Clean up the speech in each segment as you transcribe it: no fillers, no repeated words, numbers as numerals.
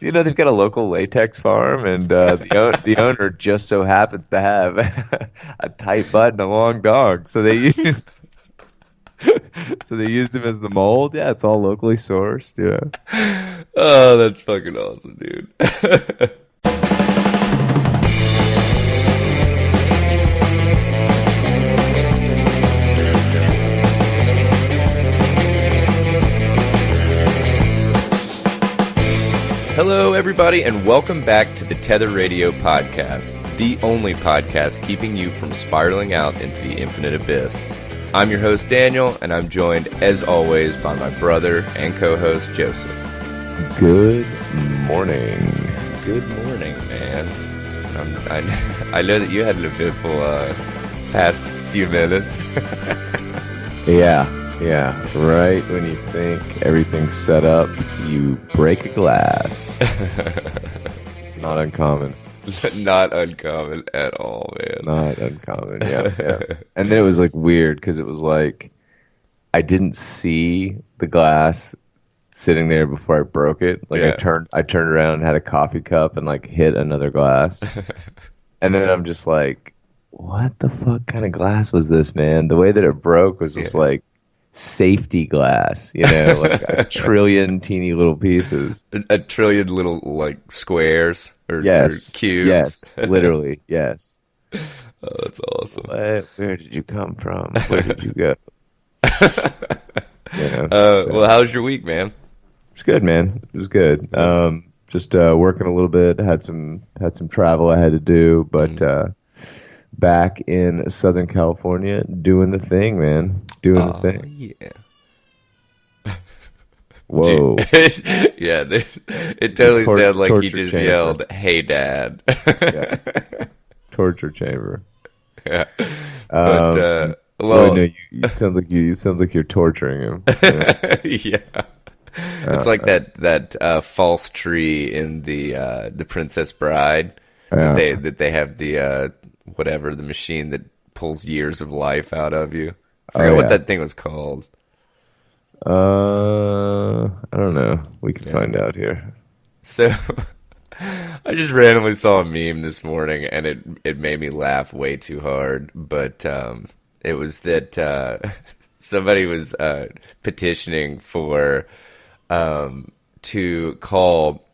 You know they've got a local latex farm, and the owner just so happens to have a tight butt and a long dog, so they used him as the mold. Yeah, it's all locally sourced. Yeah. Oh, that's fucking awesome, dude. Hello, everybody, and welcome back to the Tether Radio podcast, the only podcast keeping you from spiraling out into the infinite abyss. I'm your host, Daniel, and I'm joined, as always, by my brother and co-host, Joseph. Good morning. Good morning, man. I know that you had an eventful past few minutes. Yeah. Right when you think everything's set up, you break a glass. Not uncommon. Not uncommon at all, man. Not uncommon. Yeah. And then it was like weird because it was like I didn't see the glass sitting there before I broke it. Like Yeah. I turned around and had a coffee cup and like hit another glass. And then I'm just like, what the fuck kind of glass was this, man? The way that it broke was just like safety glass, like a trillion teeny little pieces. A trillion little, like, squares or cubes. Yes, literally, yes. Oh, that's awesome. Where did you come from? Where did you go? Well, how was your week, man? It was good, man. It was good. Just working a little bit. Had some travel I had to do, but back in Southern California, doing the thing, man. Doing the thing. Yeah. Whoa. Yeah, it totally sounded like he just chamber. yelled, "Hey, Dad." Yeah. Torture chamber. Yeah. But, well, no, it sounds like you're torturing him. Yeah. It's like that false tree in the Princess Bride. Yeah. That they have the whatever, the machine that pulls years of life out of you. I forgot what that thing was called. I don't know. We can find out here. So I just randomly saw a meme this morning, and it made me laugh way too hard. But it was that somebody was petitioning for to call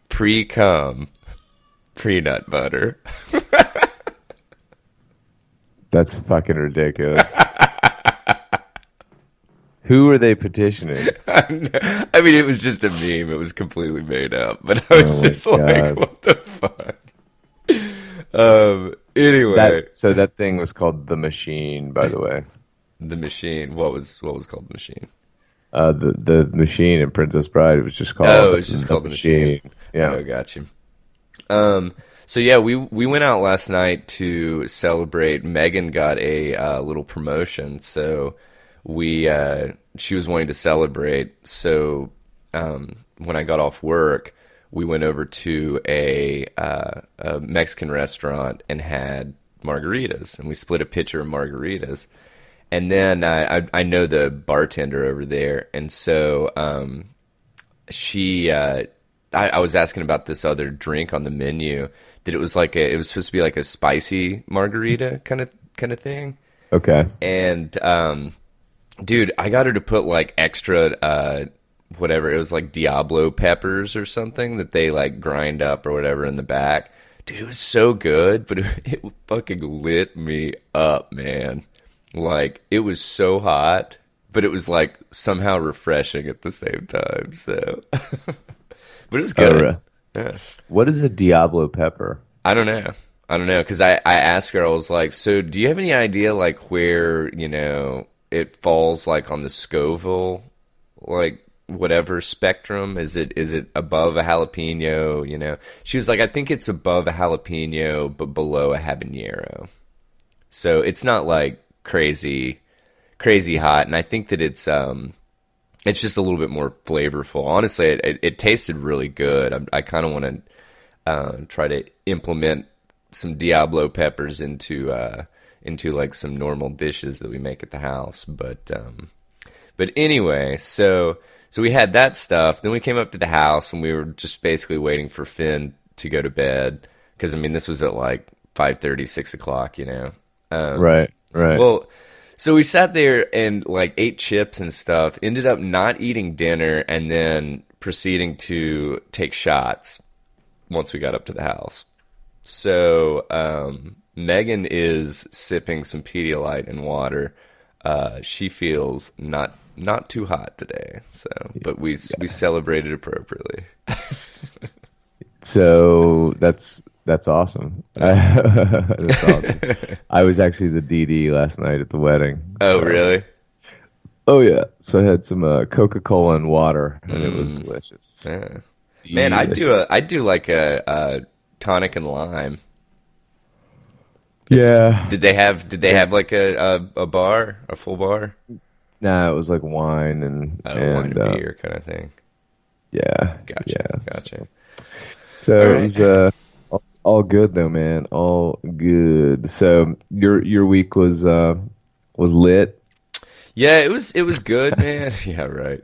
pre-cum pre-nut butter. That's fucking ridiculous. Who are they petitioning? I mean, it was just a meme. It was completely made up. But I was just like, what the fuck? Anyway. So that thing was called The Machine, by the way. The Machine. What was called The Machine? The Machine in Princess Bride, it was just called it was just called The Machine. Yeah. Oh, got you. So yeah, we went out last night to celebrate. Megan got a little promotion, so she was wanting to celebrate. So when I got off work, we went over to a Mexican restaurant and had margaritas, and we split a pitcher of margaritas. And then I know the bartender over there, and so I was asking about this other drink on the menu. That it was supposed to be like a spicy margarita kind of thing. Okay. And dude, I got her to put like extra whatever, it was like Diablo peppers or something that they like grind up or whatever in the back. Dude, it was so good, but it fucking lit me up, man. Like, it was so hot, but it was like somehow refreshing at the same time. So, but it was good. Yeah. What is a Diablo pepper? I don't know, because I asked her, I was like, so do you have any idea like where it falls like on the Scoville like whatever spectrum? Is it above a jalapeno? She was like, I think it's above a jalapeno but below a habanero, so it's not like crazy hot, and I think that it's just a little bit more flavorful. Honestly, it tasted really good. I kind of want to try to implement some Diablo peppers into like some normal dishes that we make at the house. But anyway, so So we had that stuff. Then we came up to the house and we were just basically waiting for Finn to go to bed. Because, I mean, this was at like 5:30, 6 o'clock, you know. Right, right. Well, so we sat there and like ate chips and stuff, ended up not eating dinner and then proceeding to take shots once we got up to the house. So Megan is sipping some Pedialyte and water. She feels not too hot today. So, but we celebrated appropriately. So that's awesome. That's awesome. I was actually the DD last night at the wedding. Oh, so. really? Oh yeah. So I had some Coca-Cola and water, and it was delicious. Yeah. Man, I do like a tonic and lime. Yeah. Did they have like a bar, a full bar? Nah, it was like wine and Wine and beer kind of thing. Yeah. Gotcha. Yeah. Gotcha. So All it right. was all good though, man. All good. So your week was lit. Yeah, it was good, man. Yeah, right.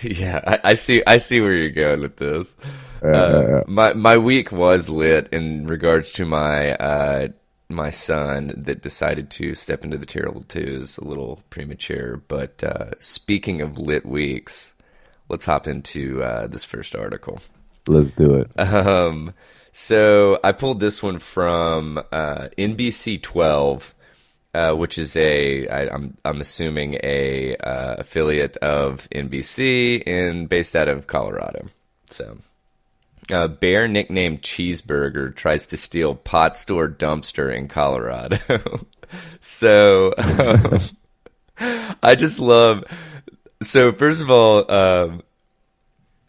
Yeah, I see where you're going with this. My week was lit in regards to my son that decided to step into the terrible twos a little premature. But speaking of lit weeks, let's hop into this first article. Let's do it. So I pulled this one from NBC 12. Which is I'm assuming a affiliate of NBC and based out of Colorado. So, bear nicknamed Cheeseburger tries to steal pot store dumpster in Colorado. So, I just love. So first of all,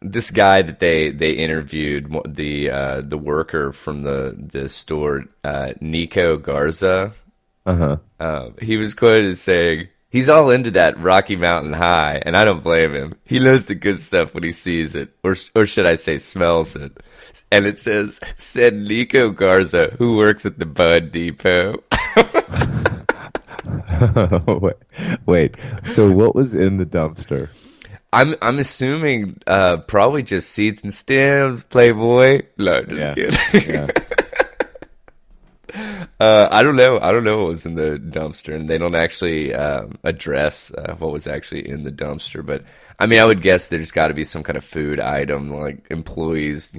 this guy that they interviewed, the worker from the store, Nico Garza. He was quoted as saying, "He's all into that Rocky Mountain High, and I don't blame him. He knows the good stuff when he sees it, or should I say smells it." And it said Nico Garza, who works at the Bud Depot. Wait. So what was in the dumpster? I'm assuming probably just seeds and stems, Playboy. No, just kidding. Yeah. I don't know. I don't know what was in the dumpster, and they don't actually address what was actually in the dumpster. But I mean, I would guess there's got to be some kind of food item, like employees,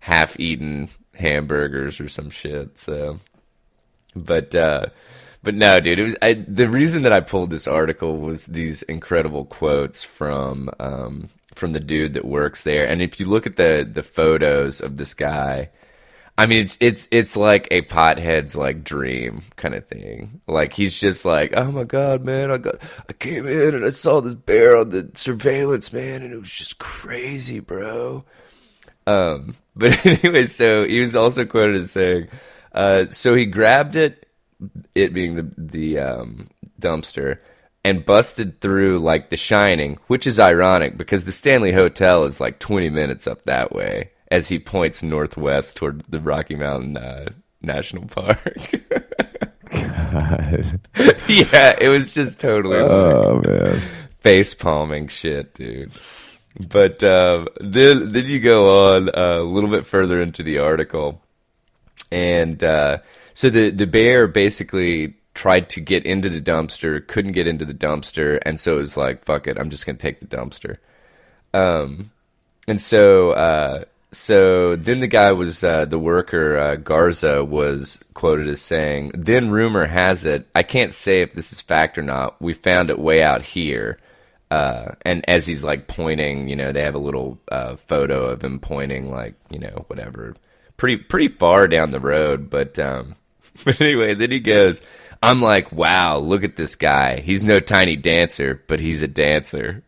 half-eaten hamburgers or some shit. So, but no, dude. It was the reason that I pulled this article was these incredible quotes from the dude that works there, and if you look at the photos of this guy. I mean, it's like a pothead's like dream kind of thing. Like he's just like, oh my god, man, I came in and I saw this bear on the surveillance, man, and it was just crazy, bro. But anyway, so he was also quoted as saying, so he grabbed it being the dumpster, and busted through like The Shining, which is ironic because the Stanley Hotel is like 20 minutes up that way. As he points northwest toward the Rocky Mountain National Park. God. Yeah, it was just totally man. face palming shit, dude. But then you go on a little bit further into the article, and so the bear basically tried to get into the dumpster, couldn't get into the dumpster, and so it was like, fuck it, I'm just gonna take the dumpster. And so then the guy was, the worker, Garza, was quoted as saying, "Then rumor has it, I can't say if this is fact or not, we found it way out here." And as he's like pointing, they have a little photo of him pointing like, whatever, pretty far down the road. But anyway, then he goes, I'm like, wow, look at this guy. He's no tiny dancer, but he's a dancer.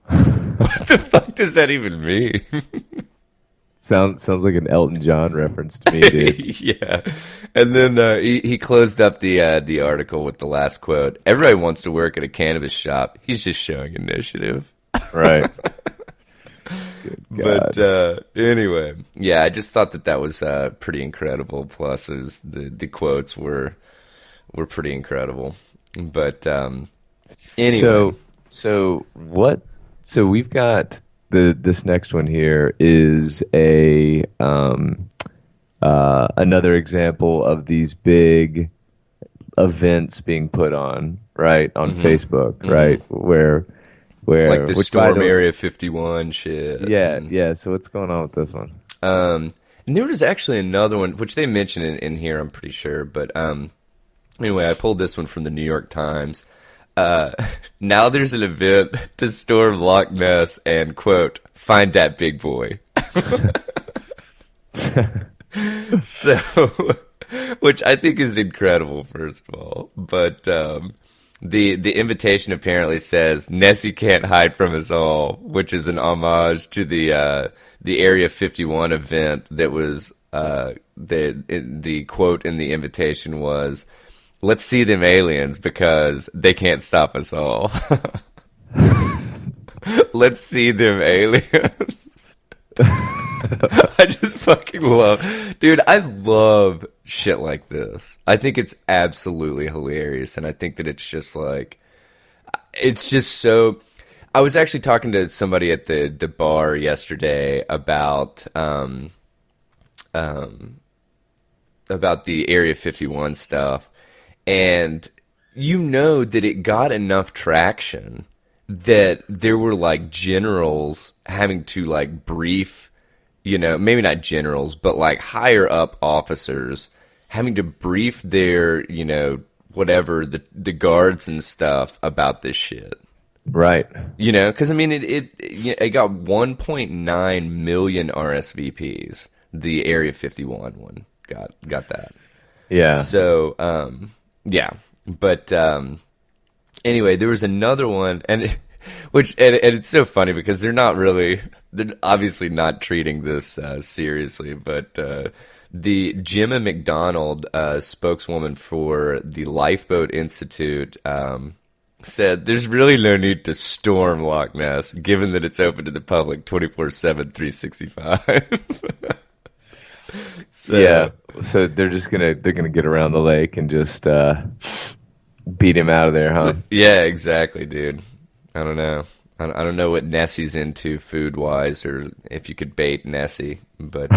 What the fuck does that even mean? Sounds like an Elton John reference to me, dude. Yeah. And then he closed up the article with the last quote. Everybody wants to work at a cannabis shop. He's just showing initiative. Right. But anyway, yeah, I just thought that was pretty incredible. Plus, the quotes were pretty incredible. But anyway. So what So we've got this next one here is a another example of these big events being put on, right, on Facebook, right, Like the which by Storm the way, Area 51 shit. yeah, yeah. So what's going on with this one? And there was actually another one, which they mentioned in here, I'm pretty sure. But anyway, I pulled this one from the New York Times. Now there's an event to storm Loch Ness and, quote, find that big boy. So, which I think is incredible, first of all. But the invitation apparently says Nessie can't hide from us all, which is an homage to the Area 51 event that was the quote in the invitation was, "Let's see them aliens because they can't stop us all." Let's see them aliens. I just fucking dude, I love shit like this. I think it's absolutely hilarious, and I think that it's just like, it's just so. I was actually talking to somebody at the bar yesterday about the Area 51 stuff, and you know that it got enough traction that there were like generals having to like brief, maybe not generals, but like higher up officers having to brief their, whatever, the guards and stuff about this shit. Right. Because I mean, it got 1.9 million RSVPs. The Area 51 one got that. Yeah. So, yeah. But anyway, there was another one, and it's so funny because they're obviously not treating this seriously, but the Gemma McDonald, spokeswoman for the Lifeboat Institute, said there's really no need to storm Loch Ness, given that it's open to the public 24/7, 365. So, yeah. So they're gonna get around the lake and just beat him out of there, huh? Yeah, exactly, dude. I don't know. I don't know what Nessie's into food-wise, or if you could bait Nessie, but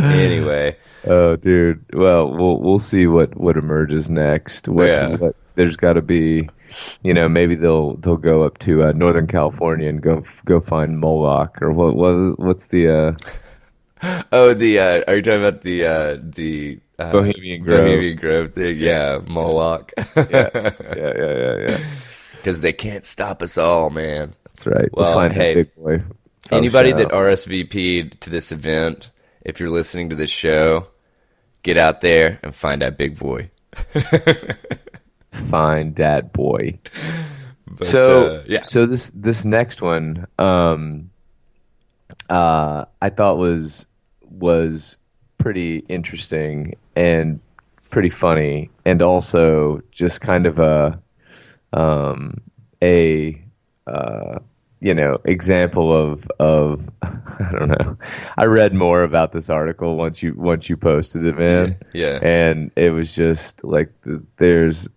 anyway. Oh, dude. Well, we'll see what emerges next. What there's got to be, maybe they'll go up to Northern California and go find Moloch, or what's the Oh, are you talking about the Bohemian Grove? Bohemian Grove thing? Yeah, Moloch. Yeah. Because they can't stop us all, man. That's right. Well, we'll find hey, that big boy. Anybody that out. RSVP'd to this event, if you're listening to this show, get out there and find that big boy. Find that boy. But, So yeah. so this next one, I thought was pretty interesting and pretty funny, and also just kind of example of I don't know. I read more about this article once you posted it, man. Yeah. And it was just like it's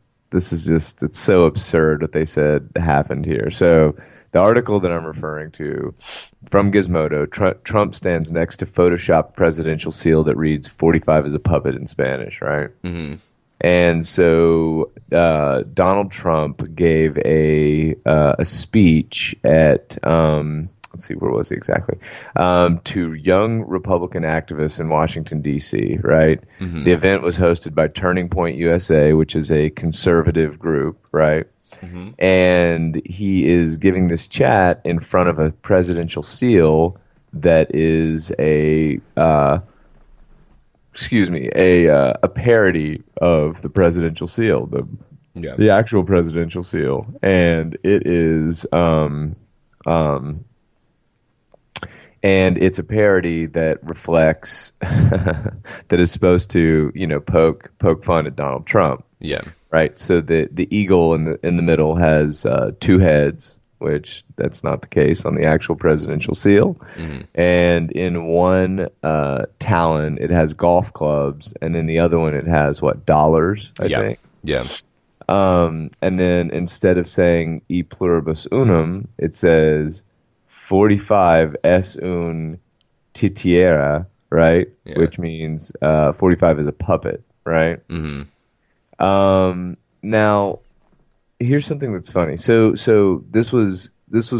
so absurd what they said happened here. So the article that I'm referring to from Gizmodo, Trump stands next to Photoshop presidential seal that reads 45 is a puppet in Spanish, right? Mm-hmm. And so Donald Trump gave a speech at let's see, where was he exactly? To young Republican activists in Washington, D.C., right? Mm-hmm. The event was hosted by Turning Point USA, which is a conservative group, right? Mm-hmm. And he is giving this chat in front of a presidential seal that is a parody of the presidential seal, the actual presidential seal, and it is and it's a parody that reflects that is supposed to poke fun at Donald Trump. Yeah. Right. So the eagle in the middle has two heads, which that's not the case on the actual presidential seal. Mm-hmm. And in one talon, it has golf clubs, and in the other one, it has dollars, I think. Yeah. And then instead of saying e pluribus unum, it says 45 es un titiera, right? Yeah. Which means 45 is a puppet, right? Hmm. Now, here's something that's funny. So this was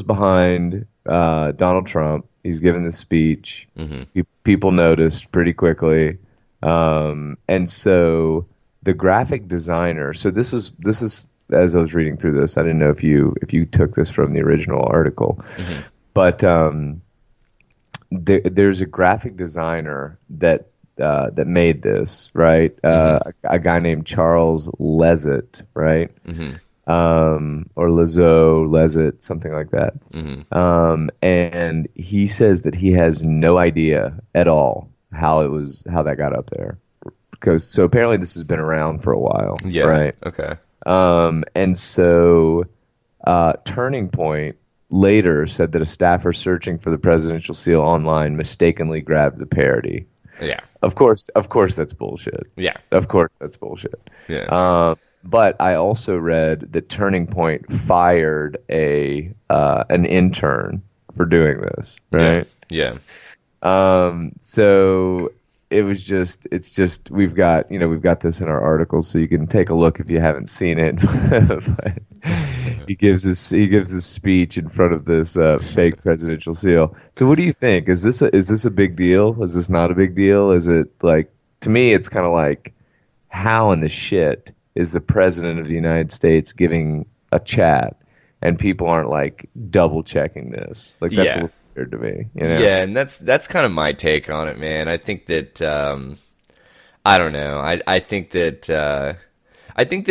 behind Donald Trump. He's given this speech. Hmm. People noticed pretty quickly, and so the graphic designer. So this is as I was reading through this. I didn't know if you took this from the original article, Hmm. but there's a graphic designer that made this, right? Hmm. A guy named Charles Lezzett, right? Hmm. Or Lizzo, Lezzett, something like that. Hmm. And he says that he has no idea at all how that got up there. Because so apparently this has been around for a while, Yeah. right? Okay. And so Turning Point later said that a staffer searching for the presidential seal online mistakenly grabbed the parody. Yeah. Of course, that's bullshit. Yeah. Of course, that's bullshit. Yeah. But I also read that Turning Point fired an intern for doing this, Yeah. right? Yeah. So it's just we've got this in our article, so you can take a look if you haven't seen it. But he gives this speech in front of this fake presidential seal. So what do you think? Is this a big deal? Is this not a big deal? Is it like, to me it's kind of like, how in the shit is the president of the United States giving a chat and people aren't like double checking this? Like, that's a Yeah. little weird to me, you know? Yeah, and that's kind of my take on it, man. I think that I don't know. I think that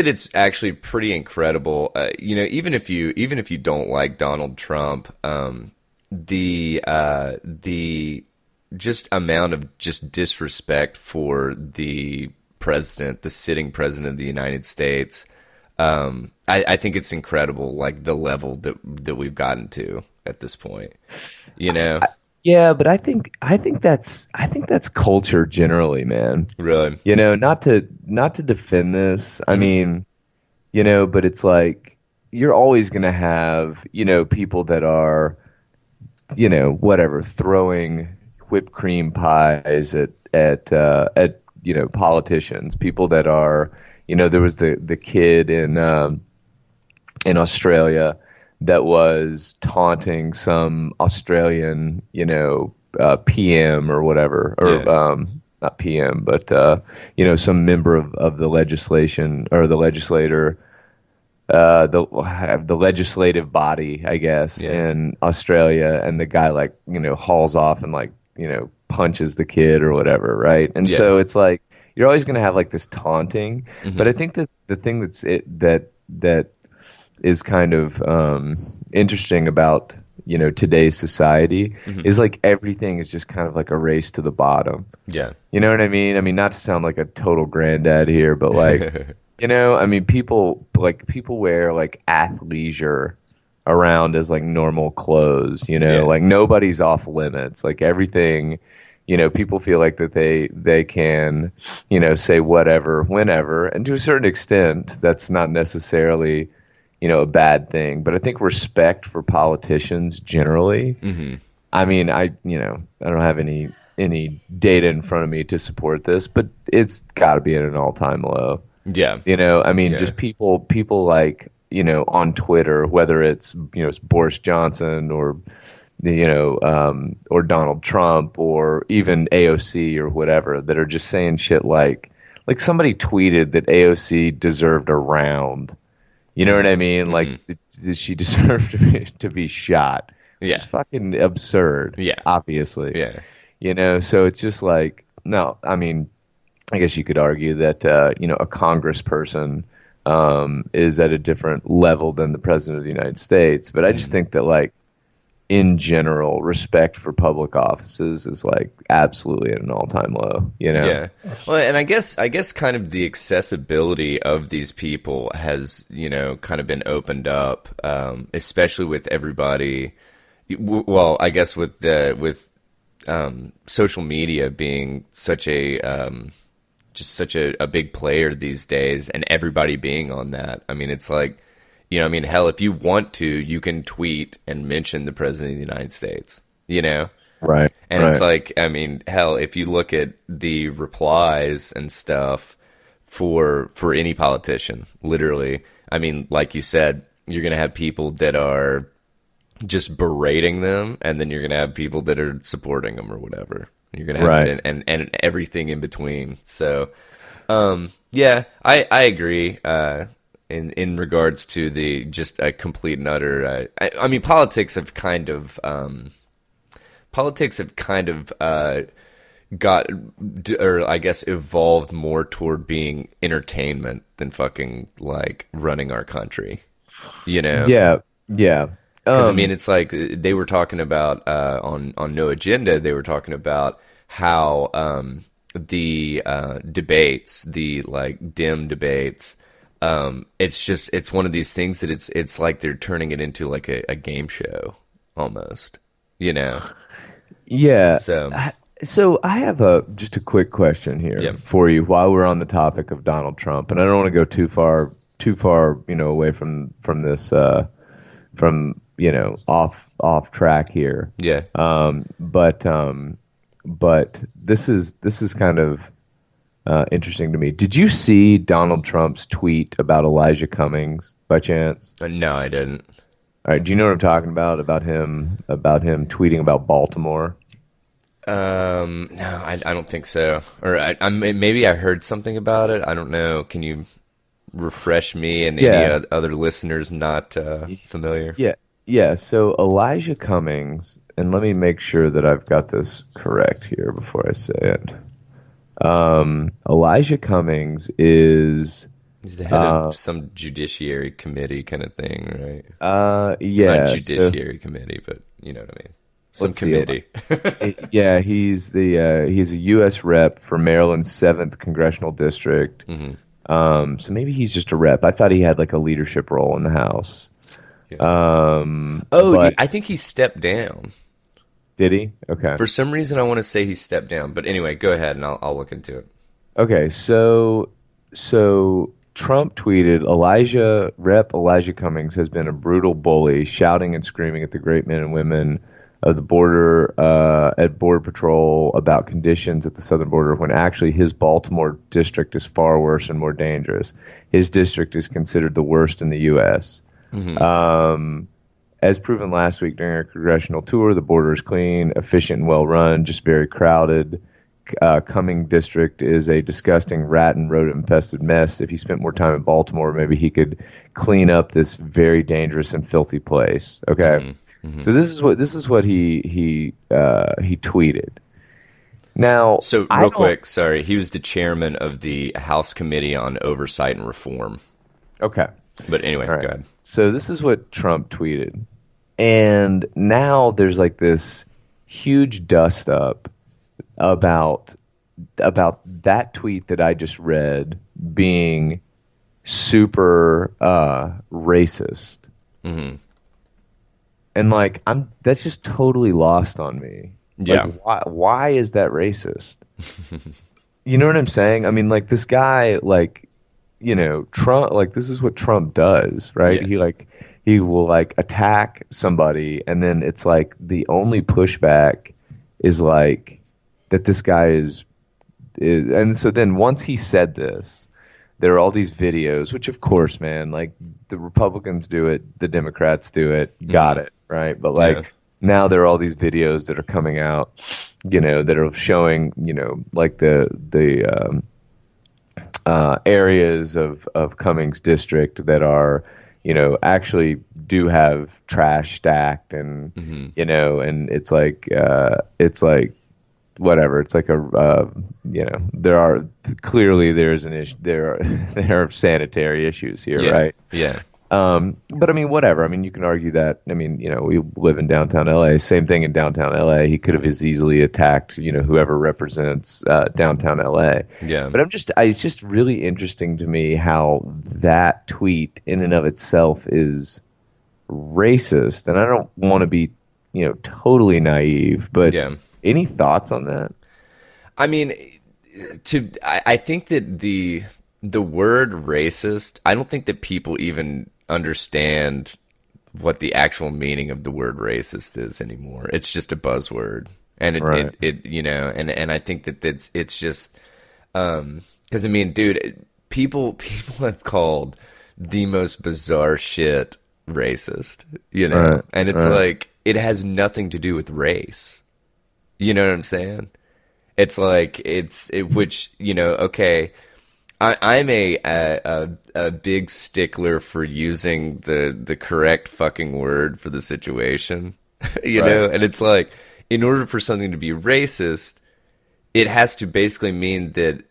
it's actually pretty incredible. Even if you don't like Donald Trump, the just amount of just disrespect for the president, the sitting president of the United States. I think it's incredible, like the level that we've gotten to at this point. You know, Yeah, but I think that's culture generally, man. really. Not to defend this. I mean, but it's like you're always going to have, people that are, whatever, throwing whipped cream pies at politicians. People that are, there was the kid in Australia that was taunting some Australian, PM or whatever, or Yeah, not PM, but some member of the legislation or the legislator, the legislative body, I guess, yeah, in Australia, and the guy, like, hauls off and, like, punches the kid or whatever, right? And yeah. so it's like you're always going to have like this taunting, but Hmm. I think that the thing that is kind of interesting about today's society Hmm. is like everything is just kind of like a race to the bottom. Yeah. You know what I mean? I mean, not to sound like a total granddad here, but like, I mean, people wear like athleisure around as like normal clothes, Yeah. like nobody's off limits. Like everything, people feel like that they can, say whatever, whenever, and to a certain extent, that's not necessarily, a bad thing. But I think respect for politicians generally. Hmm. I mean, I don't have any data in front of me to support this, but it's got to be at an all-time low. Yeah. I mean, Yeah. just people like, on Twitter, whether it's Boris Johnson or Donald Trump or even AOC or whatever, that are just saying shit like somebody tweeted that AOC deserved a round. You know what I mean? Hmm. Like, did she deserve to be shot? Which Yeah. is fucking absurd, Yeah. obviously. Yeah. So it's just like, no, I mean, I guess you could argue that a congressperson is at a different level than the president of the United States, but I just Hmm. think that, like, in general, respect for public offices is like absolutely at an all-time low. Yeah. Well, and I guess kind of the accessibility of these people has, kind of been opened up, especially with everybody. Well, I guess with social media being such a just such a big player these days, and everybody being on that. I mean, it's like, I mean, hell, if you want to, you can tweet and mention the president of the United States, you know? Right. And it's Right. like, I mean, hell, if you look at the replies and stuff for any politician, literally, I mean, like you said, you're gonna have people that are just berating them, and then you're gonna have people that are supporting them or whatever. You're gonna have Right. and everything in between. So, yeah, I agree. In regards to the just a complete and utter, I mean, politics have kind of got, or I guess evolved more toward being entertainment than fucking like running our country, you know? Yeah. Yeah. Because I mean, it's like they were talking about on No Agenda. They were talking about how the debates, the like dim debates, it's one of these things that it's like they're turning it into like a game show almost, you know. Yeah. So So I have a just a quick question yeah, here for you while we're on the topic of Donald Trump, and I don't want to go too far, away from this, off track here. yeah. But this is kind of interesting to me. Did you see Donald Trump's tweet about Elijah Cummings by chance? No, I didn't. All right, do you know what I'm talking about? About him tweeting about Baltimore? No, I don't think so. Or maybe I heard something about it. I don't know. Can you refresh me and any Yeah, other listeners not familiar? yeah, yeah. So Elijah Cummings, and let me make sure that I've got this correct here before I say it. Elijah Cummings is, He's the head of some judiciary committee kind of thing, right? Not yeah. So judiciary committee, but you know what I mean. Some let's see. committee. Yeah, he's a U.S. rep for Maryland's 7th congressional district. Hmm. So maybe he's just a rep. I thought he had like a leadership role in the House. Yeah. But I think he stepped down. did he? Okay. For some reason, I want to say he stepped down. But anyway, go ahead and I'll look into it. Okay. So Trump tweeted, Rep. Elijah Cummings has been a brutal bully, shouting and screaming at the great men and women of the border, at Border Patrol about conditions at the southern border, when actually his Baltimore district is far worse and more dangerous. His district is considered the worst in the U.S. As proven last week during our congressional tour, the border is clean, efficient, and well run, just very crowded. Cumming district is a disgusting rat and rodent infested mess. If he spent more time in Baltimore, maybe he could clean up this very dangerous and filthy place. Okay, so this is what he tweeted. Now, So, I real don't. quick, sorry, he was the chairman of the House Committee on Oversight and Reform. Okay, But anyway, all go right. ahead. So this is what Trump tweeted, and now there's like this huge dust up about that tweet that I just read being super racist. Hmm. And like I'm that's just totally lost on me. Yeah. Like why is that racist? You know what I'm saying? I mean, like this guy, like, Trump, like this is what Trump does, right? Yeah. He will like attack somebody, and then it's like the only pushback is like that this guy is, and so then once he said this, there are all these videos, which of course, man, like the Republicans do it, the Democrats do it, got it, right? But like Yeah. now there are all these videos that are coming out, that are showing, like the areas of Cummings district that are, actually do have trash stacked, and and it's like whatever. It's like there are clearly there's an issue. There are sanitary issues here, Yeah. right? Yeah. But I mean, whatever. I mean, you can argue that. I mean, we live in downtown LA. Same thing in downtown LA. He could have as easily attacked, whoever represents downtown LA. Yeah. But it's just really interesting to me how that tweet in and of itself is racist. And I don't want to be, totally naive, but Yeah. any thoughts on that? I mean, I think that the word racist, I don't think that people even understand what the actual meaning of the word racist is anymore. It's just a buzzword. And Right. and I think that it's just, because I mean, dude, people have called the most bizarre shit racist, Right. and it's Right. like it has nothing to do with race. You know what I'm saying? It's like which okay. I'm a big stickler for using the correct fucking word for the situation, Right. and it's like in order for something to be racist, it has to basically mean that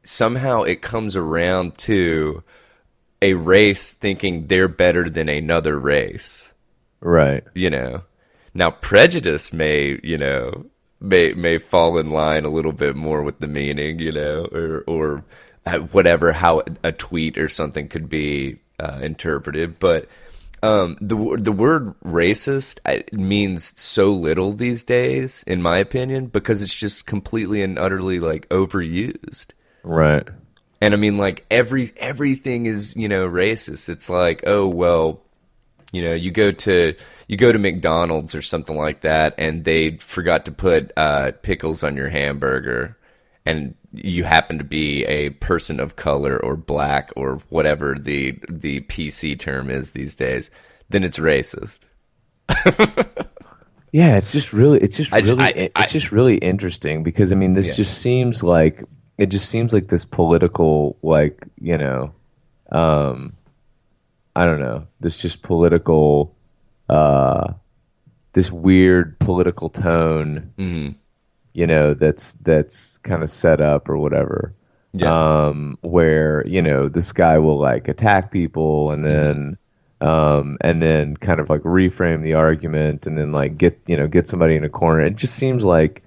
somehow it comes around to a race thinking they're better than another race, Right. you know. Now prejudice may fall in line a little bit more with the meaning, or whatever how a tweet or something could be interpreted, but the word racist it means so little these days, in my opinion, because it's just completely and utterly like overused. Right. And I mean, like everything is racist. It's like, oh well, you go to McDonald's or something like that, and they forgot to put pickles on your hamburger, and you happen to be a person of color or black or whatever the PC term is these days, then it's racist. Yeah, it's I just really interesting because I mean this yeah, just seems like it just seems like this political like, um I don't know, this just political uh this weird political tone, hmm that's kind of set up or whatever. yeah, Where, this guy will like attack people hmm and then kind of like reframe the argument and then like get somebody in a corner. It just seems like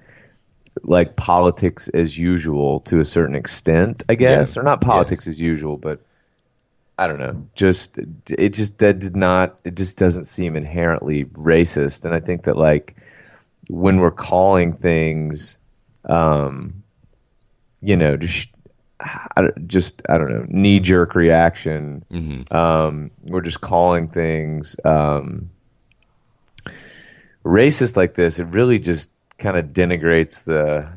politics as usual to a certain extent, I yeah, guess, or not yeah, politics as usual, but I don't know. It just doesn't seem inherently racist. And I think that like when we're calling things, um, just I don't know, knee jerk reaction. hmm We're just calling things racist like this. It really just kind of denigrates the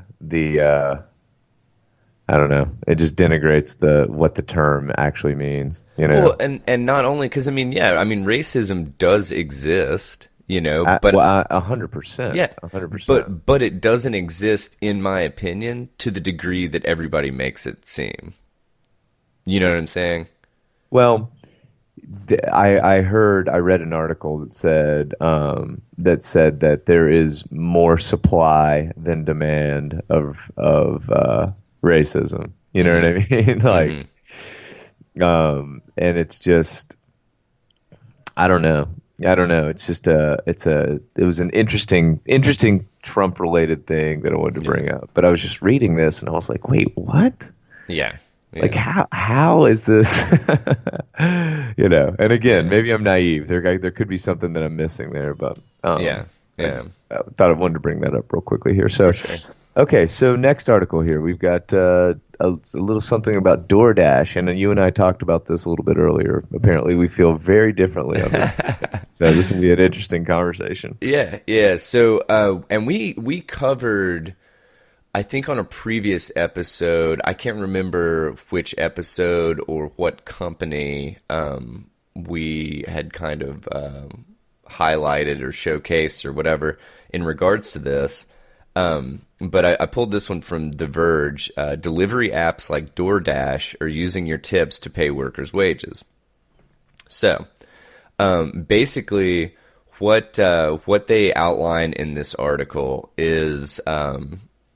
I don't know. It just denigrates the what the term actually means. Well, and not only because I mean, yeah, I mean, racism does exist, but 100%, yeah, 100%. but it doesn't exist, in my opinion, to the degree that everybody makes it seem. You know what I'm saying? Well, I read an article that said that there is more supply than demand of racism. You know what hmm I mean? hmm Like, and it's just I don't know. I don't know. It's just it was an interesting Trump related thing that I wanted to Yeah, bring up. But I was just reading this and I was like, wait, what? yeah, Like yeah, how is this and again, yeah, maybe I'm naive. There could be something that I'm missing there, but yeah, yeah, I thought I wanted to bring that up real quickly here. for So sure. okay, so next article here, we've got a little something about DoorDash, and you and I talked about this a little bit earlier. Apparently, we feel very differently on this. So this will be an interesting conversation. Yeah, yeah. So, and we covered, I think on a previous episode, I can't remember which episode or what company we had kind of highlighted or showcased or whatever in regards to this. But I pulled this one from The Verge. Delivery apps like DoorDash are using your tips to pay workers' wages. So, basically, what they outline in this article is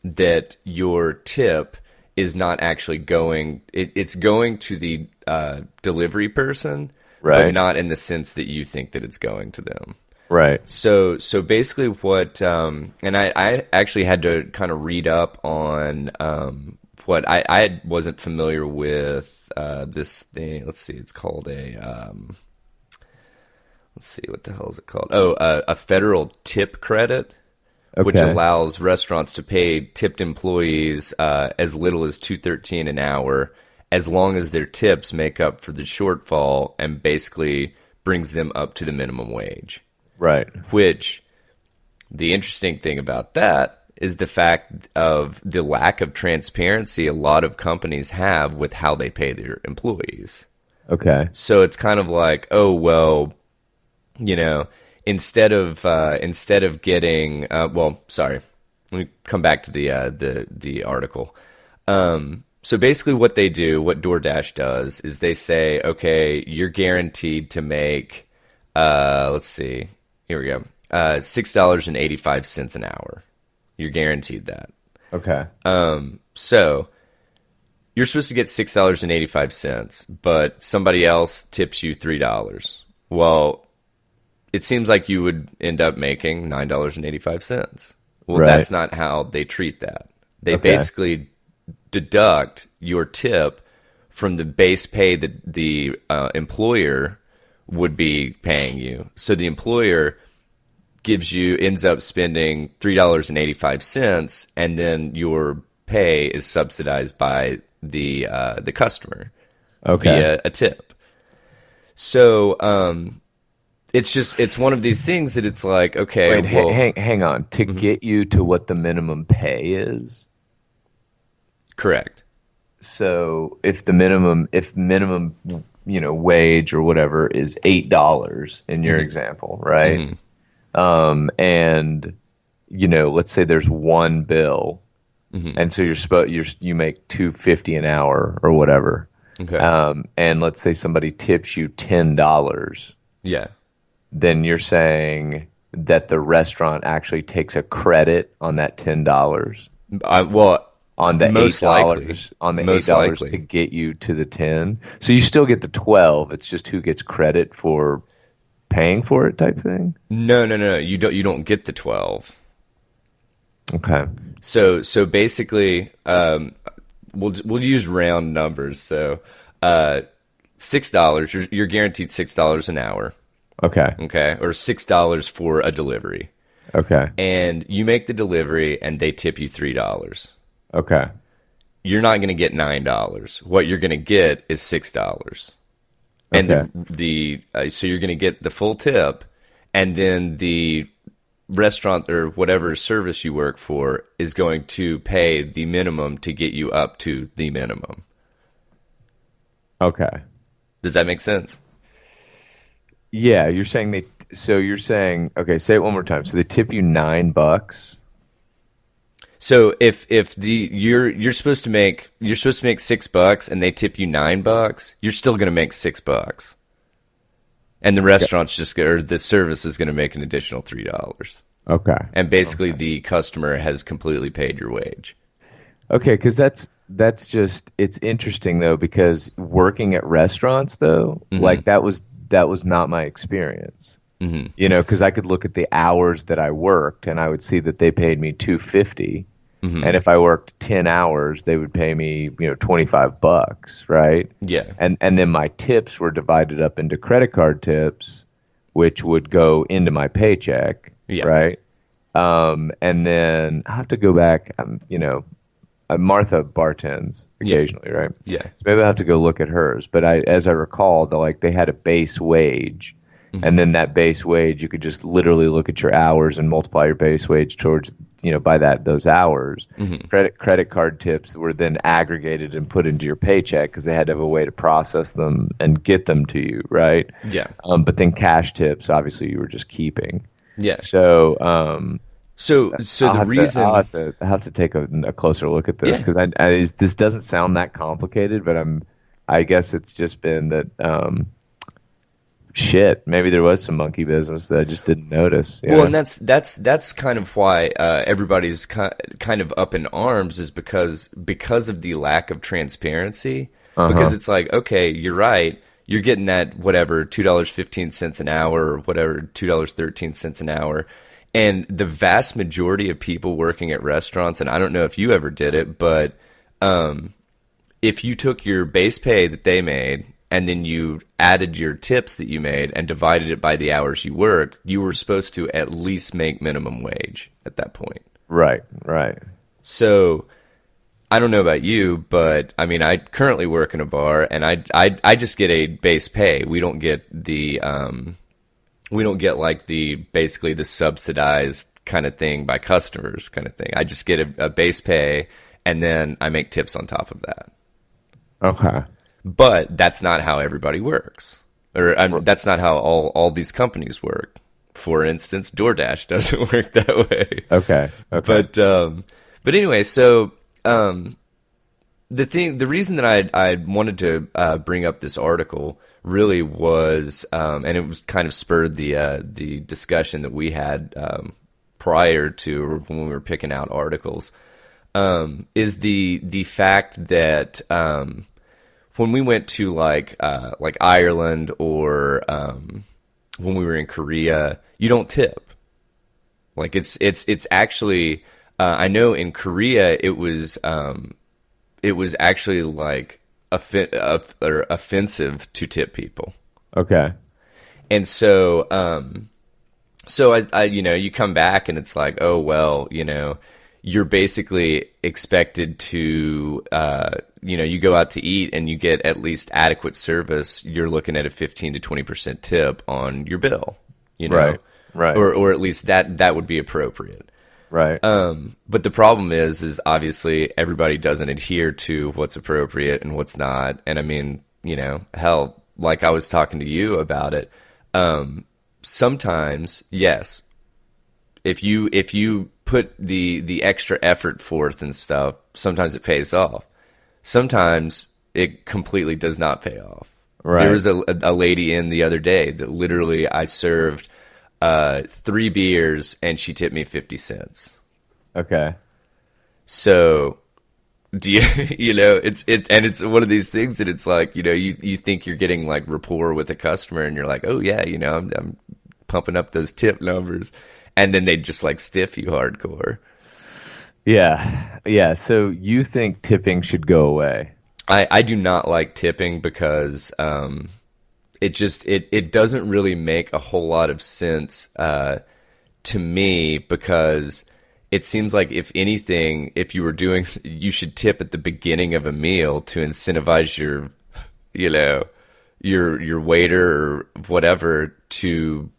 that your tip is not actually going. It's going to the delivery person, but Right, not in the sense that you think that it's going to them. right, So basically, what and I actually had to kind of read up on what I wasn't familiar with this thing. Let's see, it's called a let's see, what the hell is it called? Oh, a federal tip credit, which Okay. allows restaurants to pay tipped employees as little as $2.13 an hour, as long as their tips make up for the shortfall and basically brings them up to the minimum wage. Right. Which, the interesting thing about that is the fact of the lack of transparency a lot of companies have with how they pay their employees. Okay. So it's kind of like, oh well, you know, instead of getting well, sorry, let me come back to the article. So basically, what they do, what DoorDash does, is they say, okay, you're guaranteed to make, let's see, here we go, $6.85 an hour. You're guaranteed that. Okay. So you're supposed to get $6.85, but somebody else tips you $3. Well, it seems like you would end up making $9.85. Well, Right. that's not how they treat that. They Okay. basically deduct your tip from the base pay that the employer would be paying you. So the employer ends up spending $3.85, and then your pay is subsidized by the customer Okay. via a tip. So it's one of these things that it's like, okay, Wait, well, hang on. To get you to what the minimum pay is. correct. So if minimum, wage or whatever is $8 in your example, right? And let's say there's one bill, and so you make $2.50 an hour or whatever. Okay. And let's say somebody tips you $10, Yeah. then you're saying that the restaurant actually takes a credit on that $10 Well, on the most likely. $8 on the Most $8 likely. to get you to the 10. So you still get the 12. It's just who gets credit for paying for it type thing. No. You don't get the 12. Okay. So basically, we'll use round numbers. So $6. You're guaranteed $6 an hour. Okay. Okay, or $6 for a delivery, Okay. and you make the delivery, and they tip you $3. Okay. You're not going to get $9. What you're going to get is $6, and Okay. so you're going to get the full tip, and then the restaurant or whatever service you work for is going to pay the minimum to get you up to the minimum. Okay. Does that make sense? Yeah, you're saying okay, say it one more time. So they tip you $9. So if you're supposed to make $6 and they tip you $9, you're still going to make $6, and the restaurant's or the service is going to make an additional $3, Okay. and basically the customer has completely paid your wage. Okay, because that's just it's interesting though because working at restaurants though, like that was not my experience. Because I could look at the hours that I worked and I would see that they paid me $2.50, and if I worked 10 hours, they would pay me $25, right? Yeah. And then my tips were divided up into credit card tips, which would go into my paycheck, Yeah. right? And then I have to go back. Martha bartends occasionally, right? Yeah. So maybe I have to go look at hers. But as I recall, they had a base wage, and then that base wage you could just literally look at your hours and multiply your base wage towards by those hours. Credit card tips were then aggregated and put into your paycheck because they had to have a way to process them and get them to you, right? Yeah. But then cash tips, obviously, you were just keeping. Yeah. So. So the reason I'll have to take a closer look at this because this doesn't sound that complicated, but I guess it's just been that shit. Maybe there was some monkey business that I just didn't notice. Well, and that's kind of why everybody's kind of up in arms is because of the lack of transparency. Because it's like, okay, you're right. You're getting that whatever $2.15 an hour or whatever $2.13 an hour. And the vast majority of people working at restaurants, and I don't know if you ever did it, but if you took your base pay that they made and then you added your tips that you made and divided it by the hours you worked, you were supposed to at least make minimum wage at that point. Right, right. So I don't know about you, but I mean, I currently work in a bar, and I just get a base pay. We don't get like the basically the subsidized kind of thing by customers kind of thing. I just get a base pay, and then I make tips on top of that. Okay. But that's not how everybody works, or that's not how all these companies work. For instance, DoorDash doesn't work that way. Okay. Okay. But anyway, so the reason that I wanted to bring up this article really was, and it was kind of spurred the discussion that we had prior to when we were picking out articles, is the fact that when we went to like Ireland or when we were in Korea, you don't tip. Like it's actually I know in Korea it was actually like offensive to tip people. Okay. And so I you come back and it's like, oh well, you're basically expected to you go out to eat and you get at least adequate service. You're looking at a 15 to 20% tip on your bill, Right. or at least that would be appropriate. Right. But the problem is obviously everybody doesn't adhere to what's appropriate and what's not. And I mean, hell, like I was talking to you about it. Sometimes, yes, if you put the extra effort forth and stuff, sometimes it pays off. Sometimes it completely does not pay off. Right. There was a lady in the other day that literally I served 3 beers and she tipped me 50 cents. Okay. So do you it's one of these things that it's like, you think you're getting like rapport with a customer and you're like, oh yeah, I'm pumping up those tip numbers, and then they just like stiff you hardcore. Yeah. So you think tipping should go away? I do not like tipping because it doesn't really make a whole lot of sense to me, because it seems like if anything, if you were doing, you should tip at the beginning of a meal to incentivize your waiter or whatever to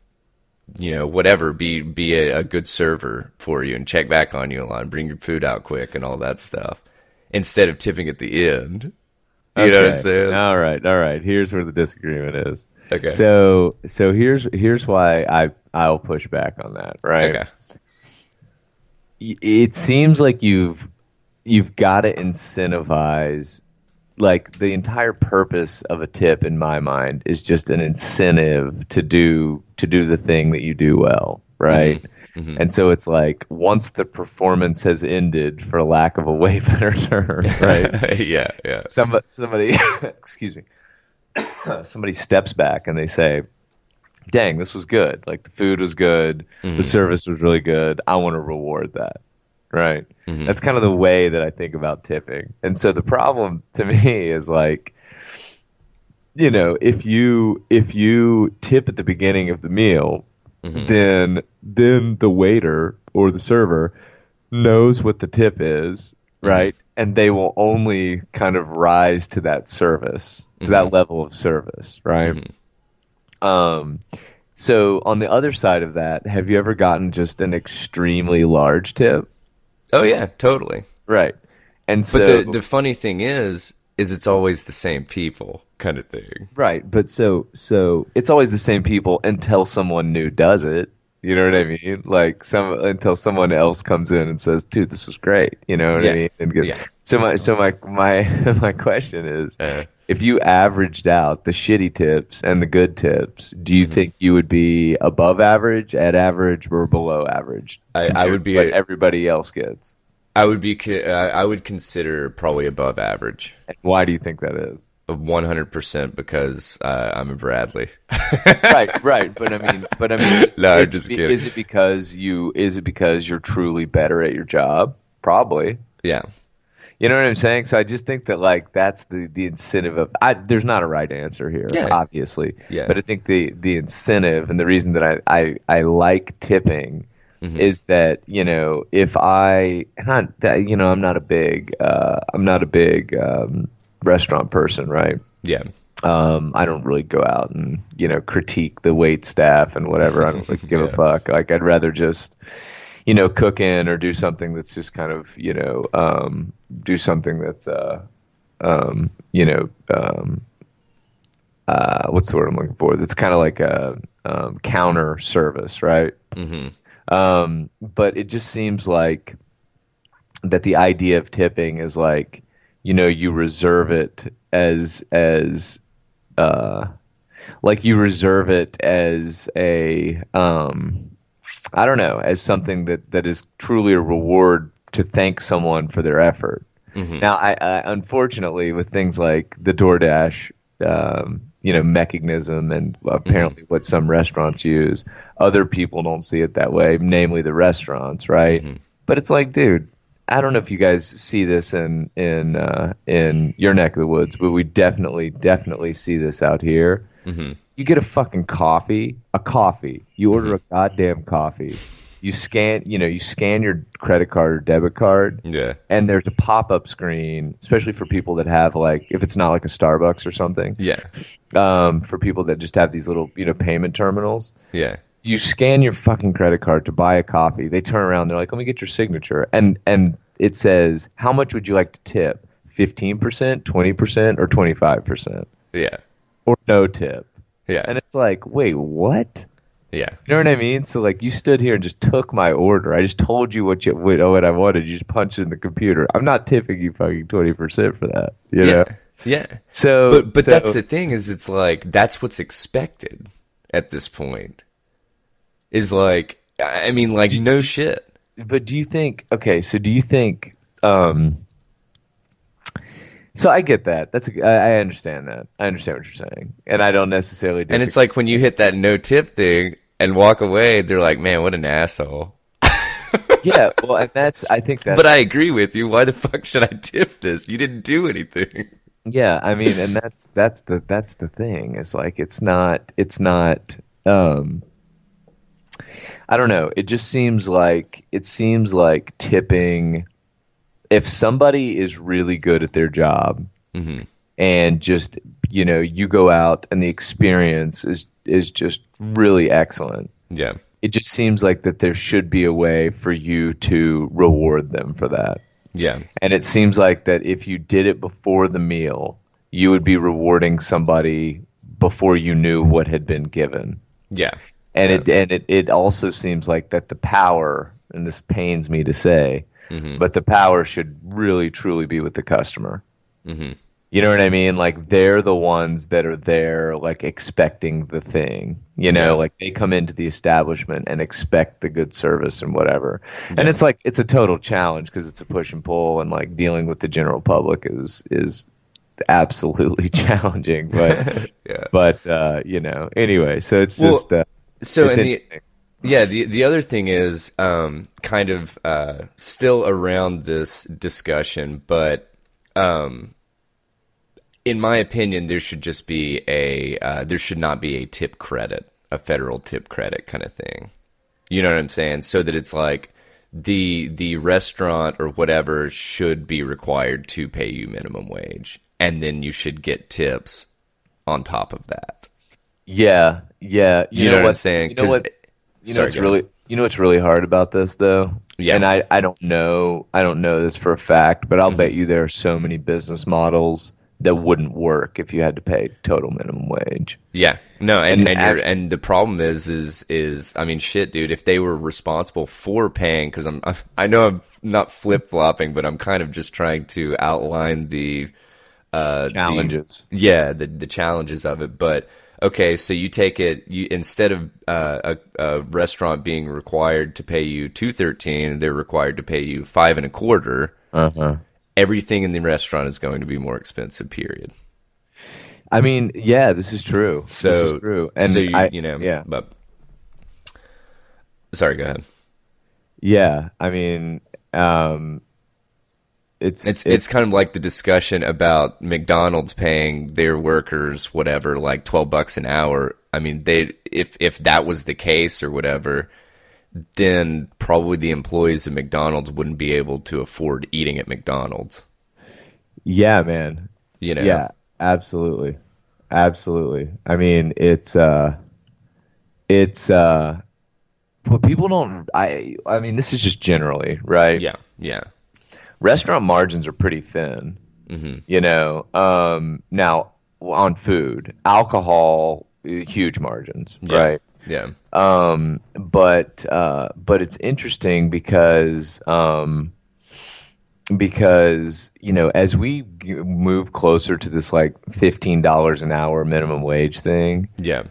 be a good server for you and check back on you a lot and bring your food out quick and all that stuff, instead of tipping at the end. You know what I'm saying? All right. Here's where the disagreement is. Okay. So here's why I'll push back on that, right? Okay. It seems like you've got to incentivize, like the entire purpose of a tip in my mind is just an incentive to do the thing that you do well, right? Mm-hmm. And so it's like once the performance has ended, for lack of a way better term, right? Yeah. Somebody excuse me. Somebody steps back and they say, dang, this was good. Like the food was good. Mm-hmm. The service was really good. I want to reward that. Right. Mm-hmm. That's kind of the way that I think about tipping. And so the problem to me is like, if you tip at the beginning of the meal, mm-hmm. then the waiter or the server knows what the tip is, right? Mm-hmm. And they will only kind of rise to that service, to mm-hmm. that level of service, right? Mm-hmm. So on the other side of that, have you ever gotten just an extremely large tip? Oh yeah, totally. Right. And so, but the funny thing is it's always the same people, kind of thing. Right. But so it's always the same people until someone new does it. You know what I mean? Like until someone else comes in and says, "Dude, this was great." You know what I mean? And So my question is, if you averaged out the shitty tips and the good tips, do you mm-hmm. think you would be above average, at average, or below average? I would be what everybody else gets. I would consider probably above average. And why do you think that is? 100% because I'm a Bradley. Right. But I mean, no, I'm just kidding. Is it because you're truly better at your job? Probably. Yeah. You know what I'm saying? So I just think that like that's the incentive of there's not a right answer here, Yeah, obviously. yeah, But I think the incentive and the reason that I like tipping hmm is that, if I and I that, I'm not a big restaurant person, right? yeah, I don't really go out and, critique the wait staff and whatever. I don't really give a yeah, fuck. Like I'd rather just, cook in or do something that's just kind of, do something that's, um, you know, um, what's the word I'm looking for? That's kind of like a counter service, right? hmm But it just seems like that the idea of tipping is like, you reserve it as uh, like you reserve it as a I don't know, as something that is truly a reward to thank someone for their effort. hmm Now, I unfortunately with things like the DoorDash, mechanism and hmm apparently what some restaurants use, other people don't see it that way, namely the restaurants, right? hmm But it's like, dude, I don't know if you guys see this in your neck of the woods, but we definitely see this out here. hmm You get a coffee. You order hmm a goddamn coffee. You scan your credit card or debit card, yeah, and there's a pop-up screen, especially for people that have like, if it's not like a Starbucks or something, yeah, for people that just have these little, payment terminals. yeah, You scan your fucking credit card to buy a coffee. They turn around, they're like, "Let me get your signature," and it says, "How much would you like to tip? 15%, 20%, or 25%, yeah, or no tip?" yeah, And it's like, wait, what? yeah, You know what I mean? So like, you stood here and just took my order. I just told you what I wanted. You just punched it in the computer. I'm not tipping you fucking 20% for that. You yeah, know? yeah. So But that's the thing is it's like that's what's expected at this point. Is like I mean like do, no shit. but do you think? Okay, so do you think? So I get that. I understand that. I understand what you're saying, and I don't necessarily And it's disagree. like when you hit that no tip thing and walk away, they're like, "Man, what an asshole." Yeah, well, and I think But that's I agree with you. Why the fuck should I tip this? You didn't do anything. yeah. I mean, and that's the thing. It's like it's not. Um, I don't know. It seems like tipping. If somebody is really good at their job hmm and just you go out and the experience is just really excellent, Yeah. it just seems like that there should be a way for you to reward them for that. Yeah. And it seems like that if you did it before the meal, you would be rewarding somebody before you knew what had been given. Yeah. And Yeah. it also seems like that the power, and this pains me to say, hmm but the power should really truly be with the customer. hmm You know what I mean? Like they're the ones that are there, like expecting the thing. Yeah. Like they come into the establishment and expect the good service and whatever. And Yeah. it's like it's a total challenge because it's a push and pull, and like dealing with the general public is absolutely challenging. But Yeah. anyway. So it's Well, just so it's and the interesting. yeah, the other thing is kind of still around this discussion, but in my opinion, there should just be there should not be a tip credit, a federal tip credit kind of thing. You know what I'm saying? So that it's like the restaurant or whatever should be required to pay you minimum wage, and then you should get tips on top of that. Yeah, yeah. You You know know what I'm what? saying? You know Because what? You know sorry, what's go ahead. really hard about this though, Yeah. and I don't know this for a fact, but I'll hmm bet you there are so many business models that wouldn't work if you had to pay total minimum wage. Yeah. No, and And and you're and the problem is I mean shit, dude, if they were responsible for paying cuz I know I'm not flip-flopping, but I'm kind of just trying to outline the challenges. yeah, the challenges of it, but okay, so you take it you instead of a restaurant being required to pay you 213, they're required to pay you five and a quarter. Uh-huh. Everything in the restaurant is going to be more expensive, period. I mean, yeah, this is true. This is So true. so And you know, yeah, but sorry, go ahead. yeah. I mean, um, It's kind of like the discussion about McDonald's paying their workers whatever, like $12 an hour. I mean, they if that was the case or whatever, then probably the employees of McDonald's wouldn't be able to afford eating at McDonald's. Yeah, man. You know? Yeah, absolutely. Absolutely. I mean, but people don't I mean, this is just generally, right? Yeah, yeah, Restaurant margins are pretty thin, now on food, alcohol, huge margins, yeah, right? yeah, But it's interesting because as we move closer to this like $15 an hour minimum wage thing, yeah,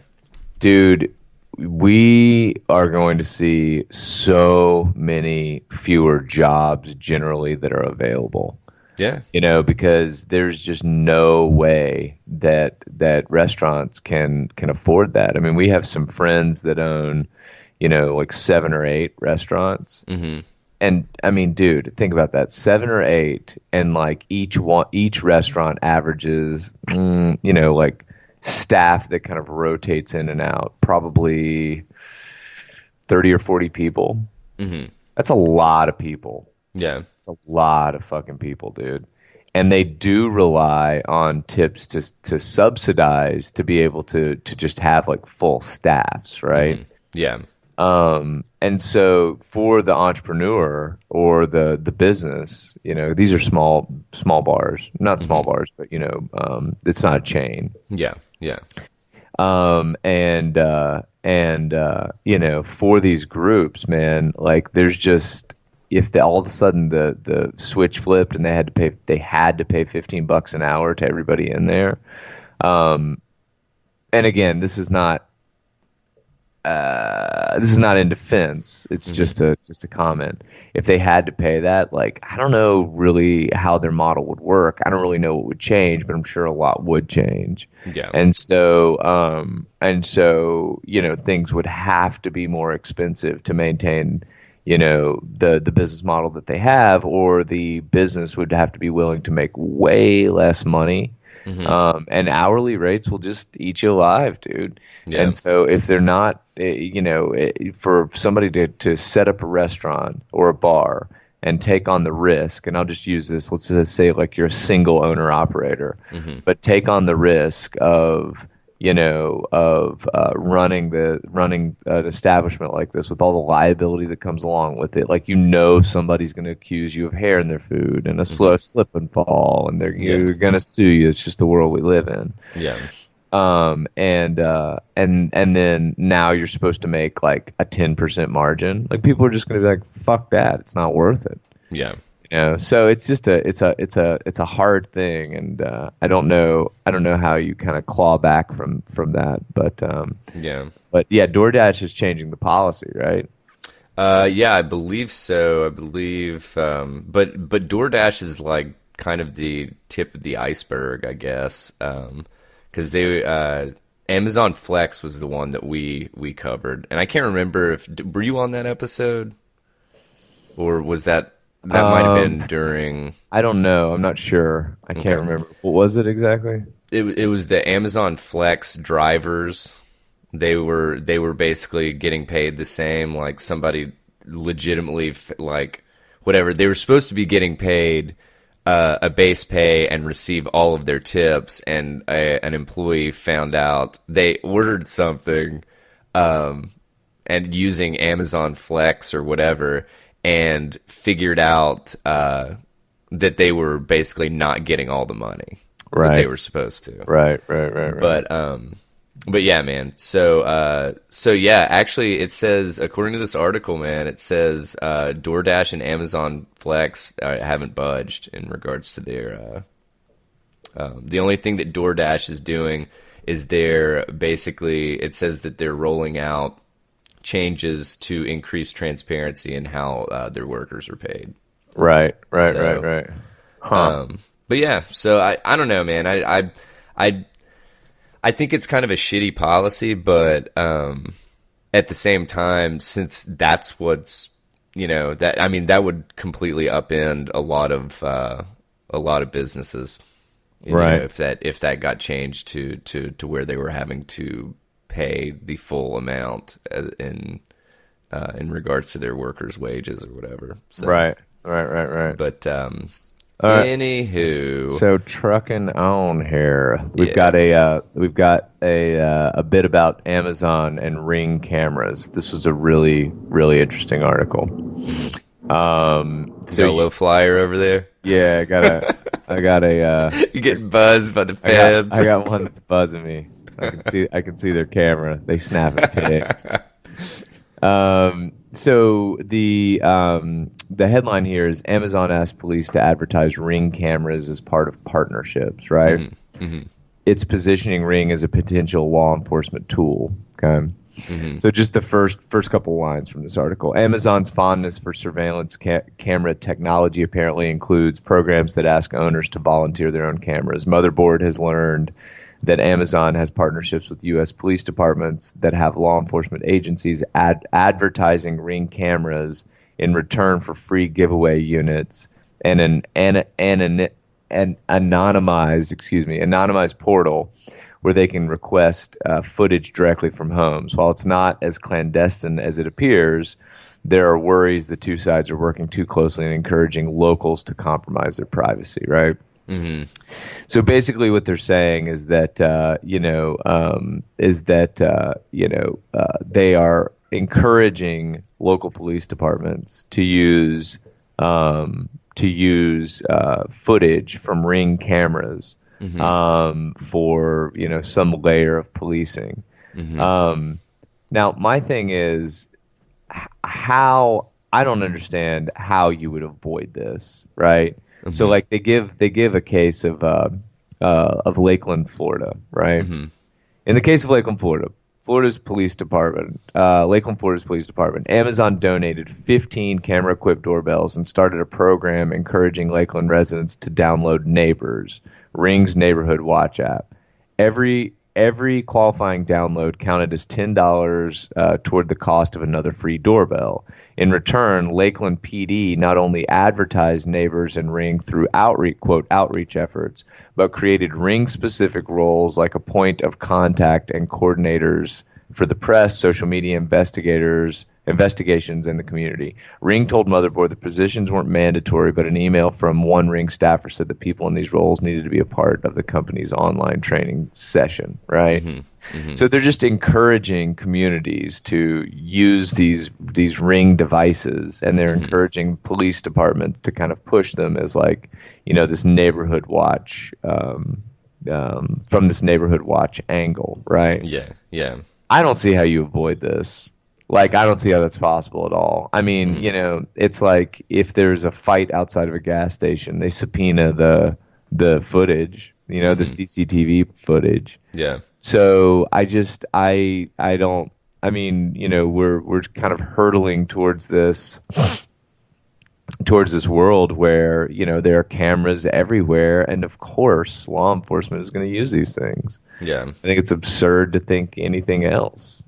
dude, we are going to see so many fewer jobs generally that are available. yeah. Because there's just no way that restaurants can afford that. I mean, we have some friends that own, like 7 or 8 restaurants. Mm-hmm. And I mean, dude, think about that. 7 or 8, and like each restaurant averages, like staff that kind of rotates in and out, probably 30 or 40 people. Mm-hmm. That's a lot of people. Yeah. It's a lot of fucking people, dude. And they do rely on tips to subsidize to be able to just have like full staffs, right? Mm-hmm. Yeah. And so for the entrepreneur or the business, these are small bars, not small bars, but it's not a chain. Yeah. Yeah. For these groups, man, like there's just, if all of a sudden the switch flipped and they had to pay $15 an hour to everybody in there. And again, this is not in defense. It's just a comment. If they had to pay that, like, I don't know really how their model would work. I don't really know what would change, but I'm sure a lot would change. Yeah. And so things would have to be more expensive to maintain, the business model that they have, or the business would have to be willing to make way less money. Mm-hmm. And hourly rates will just eat you alive, dude. Yeah. And so if they're not, for somebody to set up a restaurant or a bar and take on the risk, and I'll just use this, let's just say like you're a single owner operator, but take on the risk of, running an establishment like this with all the liability that comes along with it. Like, somebody's going to accuse you of hair in their food and a slow slip and fall, and you're going to sue you. It's just the world we live in. Yeah. And then now you're supposed to make like a 10% margin. Like, people are just going to be like, fuck that. It's not worth it. Yeah. So it's just it's a hard thing, and I don't know how you kind of claw back from that, but Yeah. but yeah, DoorDash is changing the policy, right? Yeah, I believe so. I believe, but DoorDash is like kind of the tip of the iceberg, I guess, because Amazon Flex was the one that we covered, and I can't remember were you on that episode, or was that might have been during? I don't know. I'm not sure. I can't remember. What was it exactly? It was the Amazon Flex drivers. They were basically getting paid the same, like somebody legitimately, like whatever. They were supposed to be getting paid a base pay and receive all of their tips, and an employee found out they ordered something and using Amazon Flex or whatever, and figured out that they were basically not getting all the money that they were supposed to. Right. But yeah, man. So yeah, actually, it says, according to this article, man, it says DoorDash and Amazon Flex haven't budged in regards to their. The only thing that DoorDash is doing is it says that they're rolling out changes to increase transparency in how their workers are paid. Right. Huh. But yeah, so I don't know, man. I think it's kind of a shitty policy, but at the same time, since that's what's that, I mean, that would completely upend a lot of businesses. Right. If that got changed to where they were having to pay the full amount in regards to their workers' wages or whatever. So, Right. Right. but All right. anywho, So trucking on here, yeah. we've got a bit about Amazon and Ring cameras. This was a really interesting article. You got a low flyer over there. Yeah, I got a You getting buzzed by the feds. I got one that's buzzing me. I can see their camera. They snapping pics. So the headline here is Amazon asked police to advertise Ring cameras as part of partnerships, right? It's positioning Ring as a potential law enforcement tool. Okay. So just the first couple lines from this article. Amazon's fondness for surveillance camera technology apparently includes programs that ask owners to volunteer their own cameras. Motherboard has learned that Amazon has partnerships with U.S. police departments that have law enforcement agencies advertising Ring cameras in return for free giveaway units and an anonymized portal where they can request footage directly from homes. While it's not as clandestine as it appears, there are worries the two sides are working too closely and encouraging locals to compromise their privacy, right? So basically, what they're saying is that they are encouraging local police departments to use footage from Ring cameras for some layer of policing. Now, my thing is how I don't understand how you would avoid this, right? So like they give a case of Lakeland, Florida, right? In the case of Lakeland, Florida's police department, Lakeland, Florida's police department, Amazon donated 15 camera-equipped doorbells and started a program encouraging Lakeland residents to download Neighbors, Ring's neighborhood watch app. Every qualifying download counted as $10 toward the cost of another free doorbell. In return, Lakeland PD not only advertised Neighbors and Ring through outreach efforts, but created Ring-specific roles like a point of contact and coordinators for the press, social media investigations, in the community. Ring told Motherboard the positions weren't mandatory, but an email from one Ring staffer said that people in these roles needed to be a part of the company's online training session, right? So they're just encouraging communities to use these Ring devices, and they're encouraging police departments to kind of push them as this neighborhood watch from this neighborhood watch angle, right? Yeah. I don't see how you avoid this. Like, I don't see how that's possible at all. I mean, it's like if there's a fight outside of a gas station, they subpoena the footage, the CCTV footage. Yeah. So I don't. I mean, we're kind of hurtling towards this world where there are cameras everywhere, and of course law enforcement is going to use these things. Yeah. I think it's absurd to think anything else.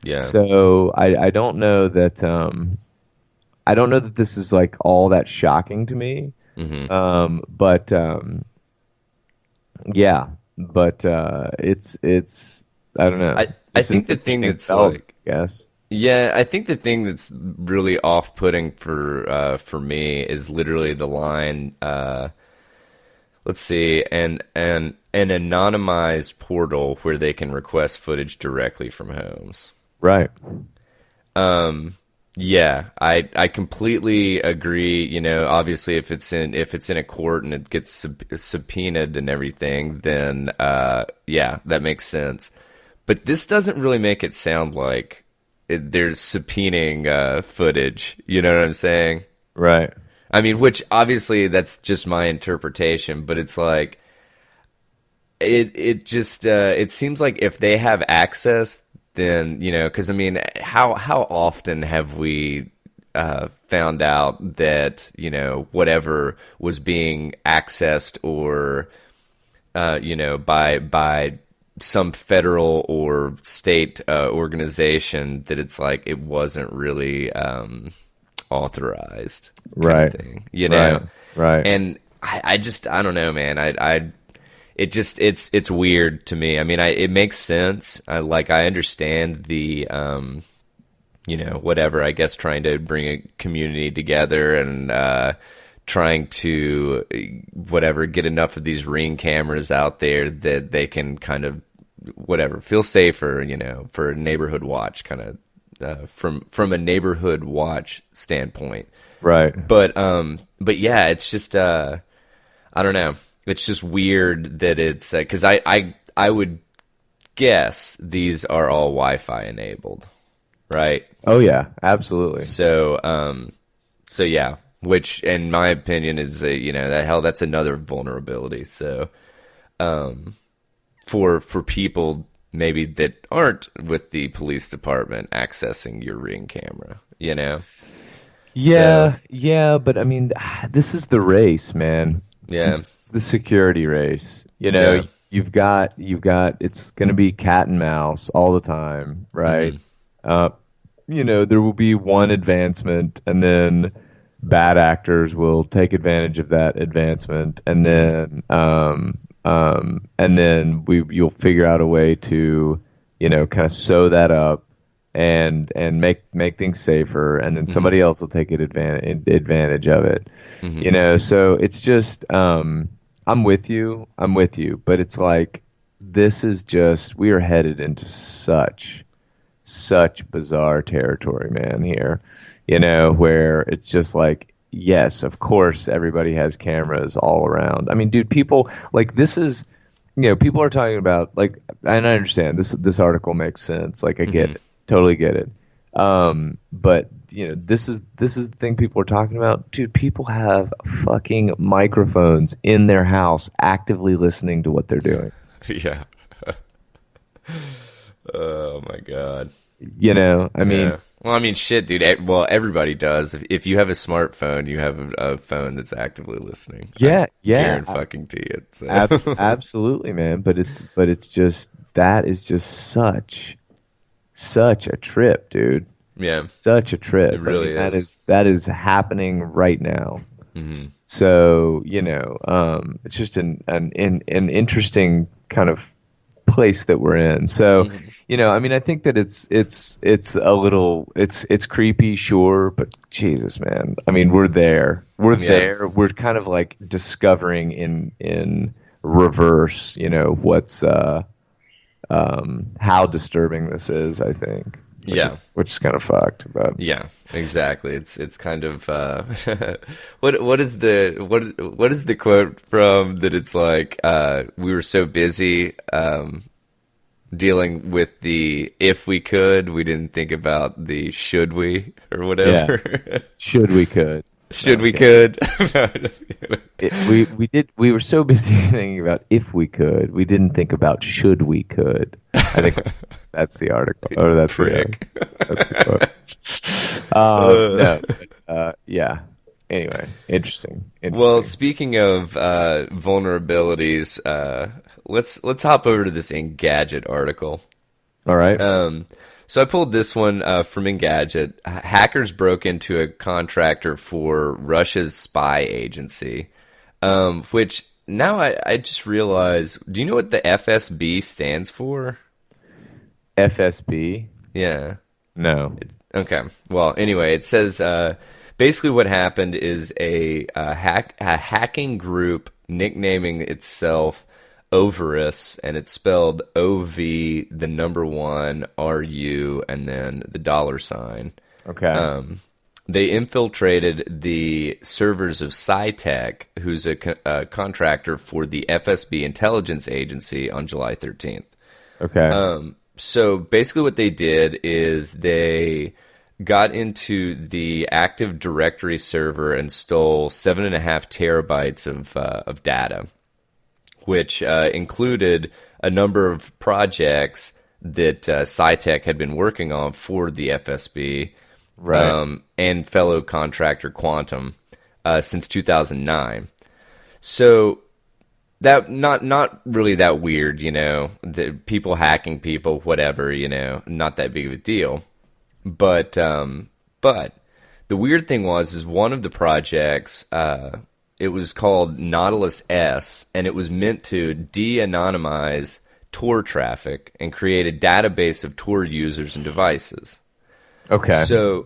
Yeah. So I don't know that this is like all that shocking to me. But it's I don't know. I think the thing that's Yeah, I think the thing that's really off-putting for me is literally the line. Let's see, an anonymized portal where they can request footage directly from homes. Right. Yeah, I completely agree. Obviously, if it's in a court and it gets subpoenaed and everything, then yeah, that makes sense. But this doesn't really make it sound like they're subpoenaing footage. You know what I'm saying? Right. I mean, which obviously that's just my interpretation, but it's like it just it seems like if they have access, then because I mean, how often have we found out that whatever was being accessed or by some federal or state organization, that it's like it wasn't really authorized kind of Right. thing, you know? Right. And I don't know, man. It's weird to me. I mean, it makes sense. I understand the, whatever, I guess, trying to bring a community together and, trying to, whatever, get enough of these Ring cameras out there that they can kind of, whatever, feel safer, for a neighborhood watch kind of, from a neighborhood watch standpoint. Right. But yeah, it's just, I don't know. It's just weird that it's, cause I would guess these are all Wi-Fi enabled, right? Oh yeah, absolutely. So yeah, which in my opinion is that's another vulnerability. So, for people maybe that aren't with the police department accessing your Ring camera, Yeah, So, yeah, but I mean, this is the race, man. yeah, It's the security race. yeah, You've got it's going to be cat and mouse all the time, right? hmm Uh, there will be one advancement, and then bad actors will take advantage of that advancement, and then you'll figure out a way to, kind of sew that up and make things safer, and then hmm somebody else will take advantage of it. hmm So it's just, I'm with you, but it's like this is just we are headed into such bizarre territory, man, here. Where it's just like, yes, of course, everybody has cameras all around. I mean, dude, people like this is, people are talking about like, and I understand this article makes sense. Like, I get hmm it, totally get it. But this is the thing people are talking about, dude. People have fucking microphones in their house, actively listening to what they're doing. yeah. Oh my God. I mean, Yeah. Well, I mean, shit, dude. Well, everybody does. If you have a smartphone, you have a phone that's actively listening. I yeah, yeah. guarantee it. So. Absolutely, man. But it's just that is just such a trip, dude. Yeah, Such a trip. it really that is happening right now. hmm So it's just an interesting kind of place that we're in. So hmm I mean, I think that it's a little it's creepy, sure, but Jesus, man. I mean, we're there. We're Yeah. there. We're kind of like discovering in reverse, what's how disturbing this is, I think. Yeah. Which is kind of fucked, but Yeah, exactly. It's kind of what is the quote from that? It's like we were so busy dealing with the if we could, we didn't think about the should we or yeah, whatever. should we could. No, Should I'm we kidding. could? No, just kidding. We were so busy thinking about if we could, we didn't think about should we could. I think that's the article, or Prick. that's the quote. No, yeah. Anyway, interesting. Well, Interesting. speaking of vulnerabilities, let's hop over to this Engadget article. All right. So I pulled this one from Engadget. Hackers broke into a contractor for Russia's spy agency, which now I just realized. Do you know what the FSB stands for? FSB? Yeah. No. Okay. Well, anyway, it says basically what happened is a hacking group nicknaming itself Ovirus, and it's spelled O-V, the number one, R-U, and then the $sign. Okay. They infiltrated the servers of SciTech, who's a contractor for the FSB intelligence agency, on July 13th. Okay. So basically what they did is they got into the Active Directory server and stole 7.5 terabytes of data, which included a number of projects that SciTech had been working on for the FSB, Right. and fellow contractor Quantum since 2009. So that not really that weird, the people hacking people, whatever, not that big of a deal. But the weird thing is one of the projects, it was called Nautilus S, and it was meant to de-anonymize Tor traffic and create a database of Tor users and devices. Okay. So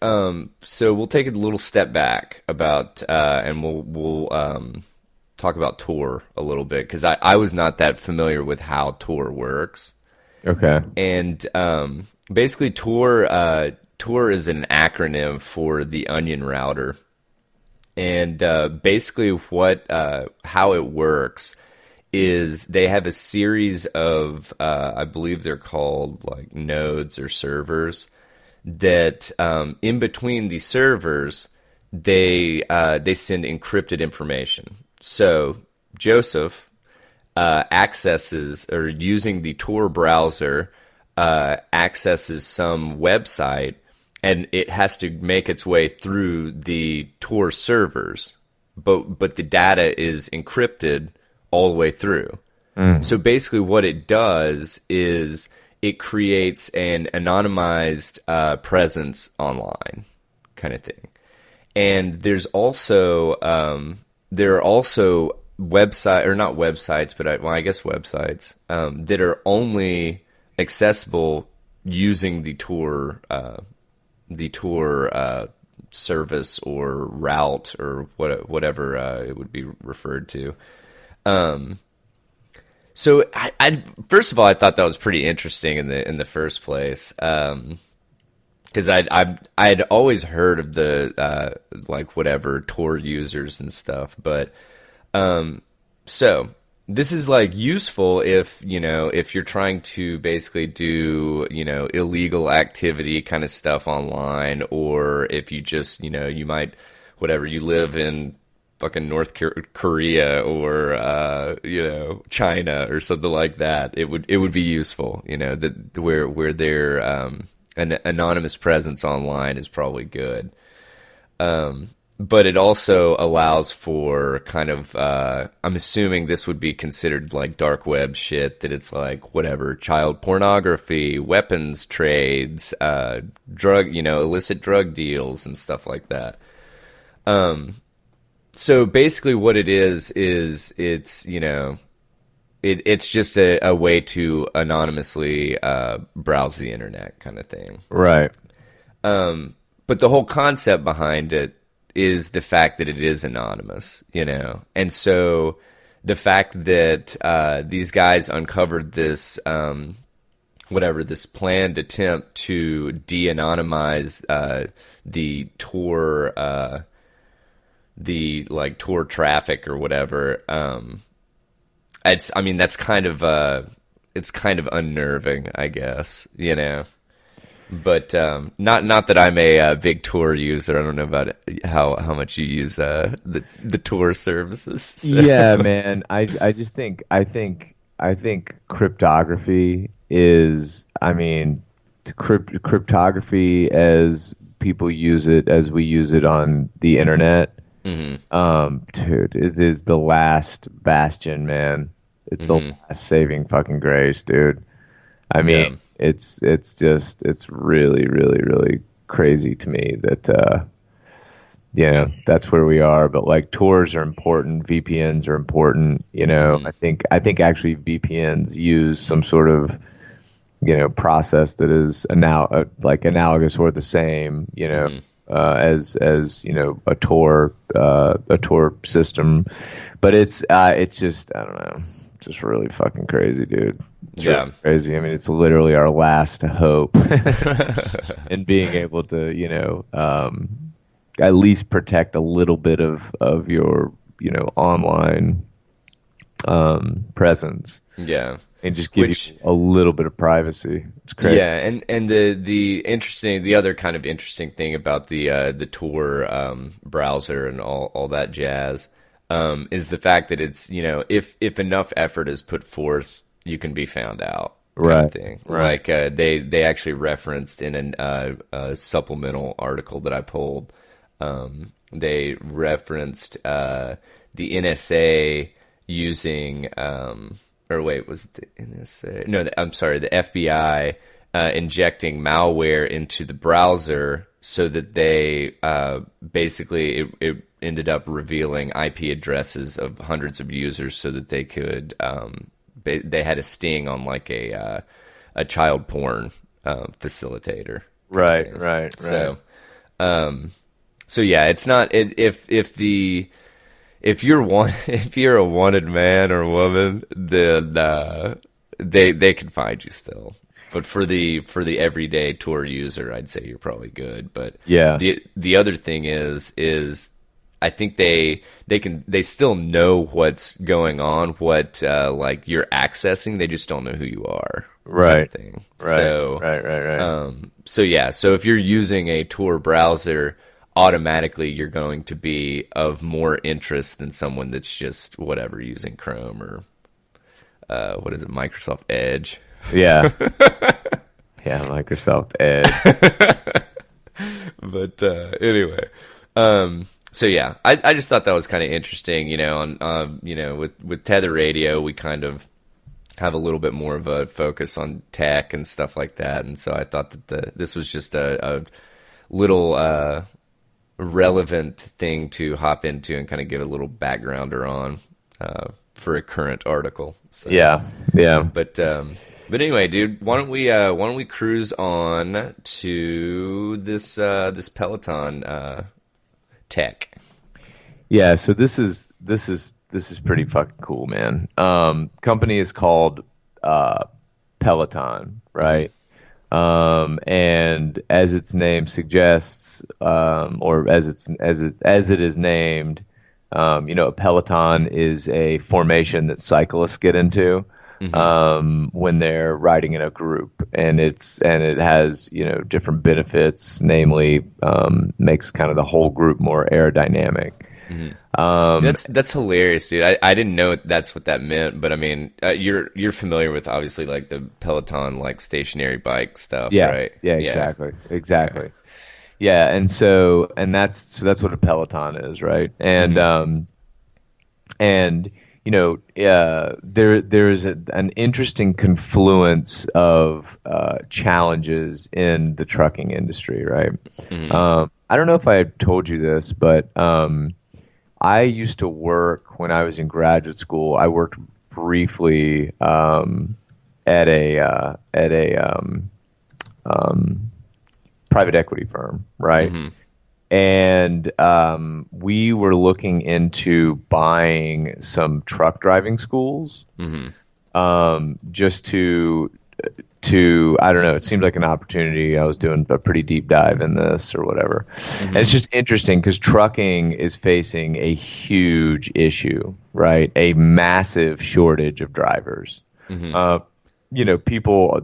we'll take a little step back about, and we'll talk about Tor a little bit, because I was not that familiar with how Tor works. Okay. And basically, Tor is an acronym for the Onion Router, and basically how it works is they have a series of I believe they're called like nodes or servers that in between the servers they send encrypted information. So Joseph accesses, or using the Tor browser, accesses some website, and it has to make its way through the Tor servers, but the data is encrypted all the way through. So basically what it does is it creates an anonymized presence online kind of thing. And there are also website, or not websites, but I guess websites that are only accessible using the Tor service or route, or whatever it would be referred to. So I first of all, I thought that was pretty interesting in the first place, because I'd always heard of the like whatever Tor users and stuff, but so this is like useful if you're trying to basically do illegal activity kind of stuff online, or if you just you might you live in fucking North Korea or China or something like that. It would be useful, that where their an anonymous presence online is probably good. But it also allows for kind of I'm assuming this would be considered like dark web shit, that it's like whatever, child pornography, weapons trades, illicit drug deals and stuff like that. So basically what it is it's it's just a way to anonymously browse the internet kind of thing. Right. But the whole concept behind it is the fact that it is anonymous, and so the fact that these guys uncovered this this planned attempt to de-anonymize the Tor Tor traffic or whatever. That's kind of it's kind of unnerving, I guess, But not that I'm a big Tor user. I don't know about how much you use the Tor services. So. Yeah, man. I think cryptography is, cryptography as people use it, as we use it on the internet. Dude, it is the last bastion, man. It's the last saving fucking grace, dude. It's really, really, really crazy to me that that's where we are. But like Tors are important, VPNs are important. I think actually VPNs use some sort of process that is analogous or the same. As a Tor system, but it's just, I don't know, just really fucking crazy, dude. It's really crazy. It's literally our last hope in being able to at least protect a little bit of your online presence. Yeah. And just give you a little bit of privacy. It's crazy. Yeah, and the other kind of interesting thing about the Tor browser and all that jazz is the fact that it's if enough effort is put forth, you can be found out. Kind of thing. Right. Like they actually referenced in a supplemental article that I pulled. They referenced the NSA using. Or wait, was it the NSA? No, I'm sorry, the FBI injecting malware into the browser so that they basically it ended up revealing IP addresses of hundreds of users so that they could they had a sting on like a child porn facilitator kind of Right, thing. right, right. So yeah, it's not if you're one if you're a wanted man or woman, then they can find you still. But for the everyday Tor user, I'd say you're probably good. But Yeah. the other thing is I think they still know what's going on, what like you're accessing. They just don't know who you are, kind of Right. thing. Right. So Right. so yeah, so if you're using a Tor browser, automatically you're going to be of more interest than someone that's just whatever using Chrome or what is it, Microsoft Edge. Yeah. Yeah, Microsoft Edge. But anyway, so yeah, I just thought that was kind of interesting. On with Tether Radio, we kind of have a little bit more of a focus on tech and stuff like that, and so I thought that this was just a little relevant thing to hop into and kind of give a little backgrounder on for a current article. So, Yeah. Yeah. but anyway, dude, why don't we cruise on to this Peloton tech? Yeah, so this is pretty fucking cool, man. Company is called Peloton, right? And as its name suggests, or as it is named, a peloton is a formation that cyclists get into when they're riding in a group, and it has different benefits, namely makes kind of the whole group more aerodynamic. That's hilarious, dude. I didn't know that's what that meant, but I mean, you're familiar with obviously like the Peloton like stationary bike stuff, Yeah, right? yeah, exactly. Yeah, and that's what a peloton is, right? And there is an interesting confluence of challenges in the trucking industry, right? I don't know if I had told you this, but I used to work when I was in graduate school. I worked briefly at a private equity firm, right? And we were looking into buying some truck driving schools, just to I don't know. It seemed like an opportunity. I was doing a pretty deep dive in this or whatever, and it's just interesting because trucking is facing a huge issue, right? A massive shortage of drivers. People,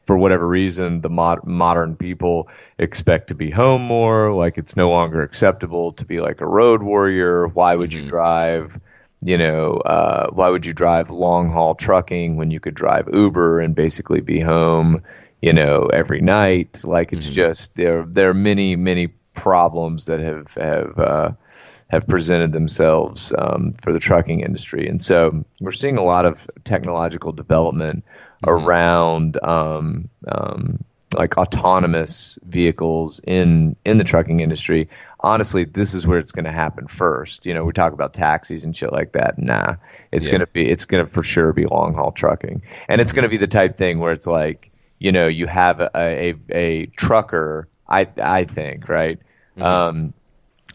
for whatever reason, the modern people expect to be home more. Like it's no longer acceptable to be like a road warrior. Why would you drive? Why would you drive long haul trucking when you could drive Uber and basically be home, every night? Like it's just there are many problems that have presented themselves for the trucking industry, and so we're seeing a lot of technological development around like autonomous vehicles in the trucking industry. Honestly, this is where it's going to happen first. We talk about taxis and shit like that. Nah, it's going to for sure be long haul trucking. And it's going to be the type thing where it's like, you have a trucker, I think, right? I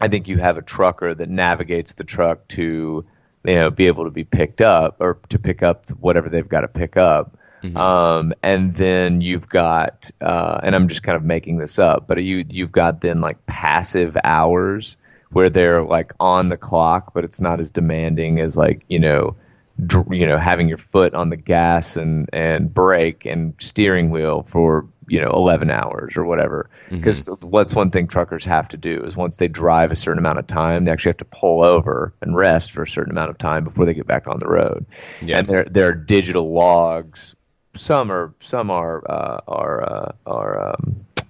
think you have a trucker that navigates the truck to, be able to be picked up or to pick up whatever they've got to pick up. And then you've got, and I'm just kind of making this up, but you've got then like passive hours where they're like on the clock, but it's not as demanding as like, having your foot on the gas and brake and steering wheel for, 11 hours or whatever. Because what's one thing truckers have to do is once they drive a certain amount of time, they actually have to pull over and rest for a certain amount of time before they get back on the road. Yes. And there are digital logs. Some are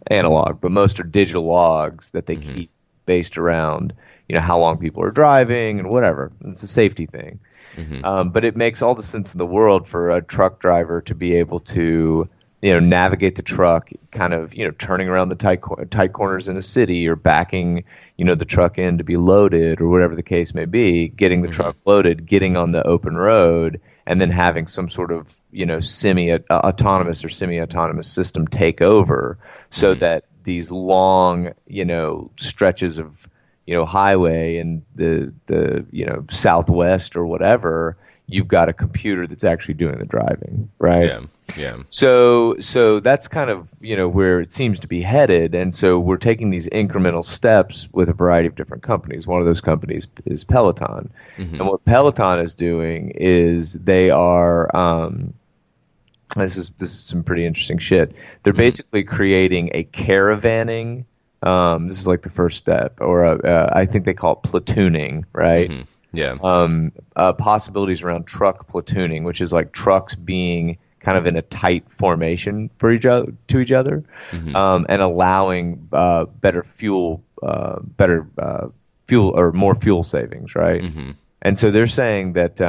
analog, but most are digital logs that they keep based around how long people are driving and whatever. It's a safety thing, but it makes all the sense in the world for a truck driver to be able to navigate the truck, kind of, turning around the tight corners in a city, or backing, the truck in to be loaded, or whatever the case may be, getting the truck loaded, getting on the open road, and then having some sort of, semi-autonomous or semi-autonomous system take over, so that these long, stretches of, highway and the Southwest or whatever, you've got a computer that's actually doing the driving, right? Yeah. Yeah. So that's kind of, where it seems to be headed. And so we're taking these incremental steps with a variety of different companies. One of those companies is Peloton. And what Peloton is doing is they are, this is some pretty interesting shit. They're basically creating a caravanning. This is like the first step, or I think they call it platooning, right? Yeah. Possibilities around truck platooning, which is like trucks being kind of in a tight formation for each other, and allowing better fuel or more fuel savings, right? And so they're saying that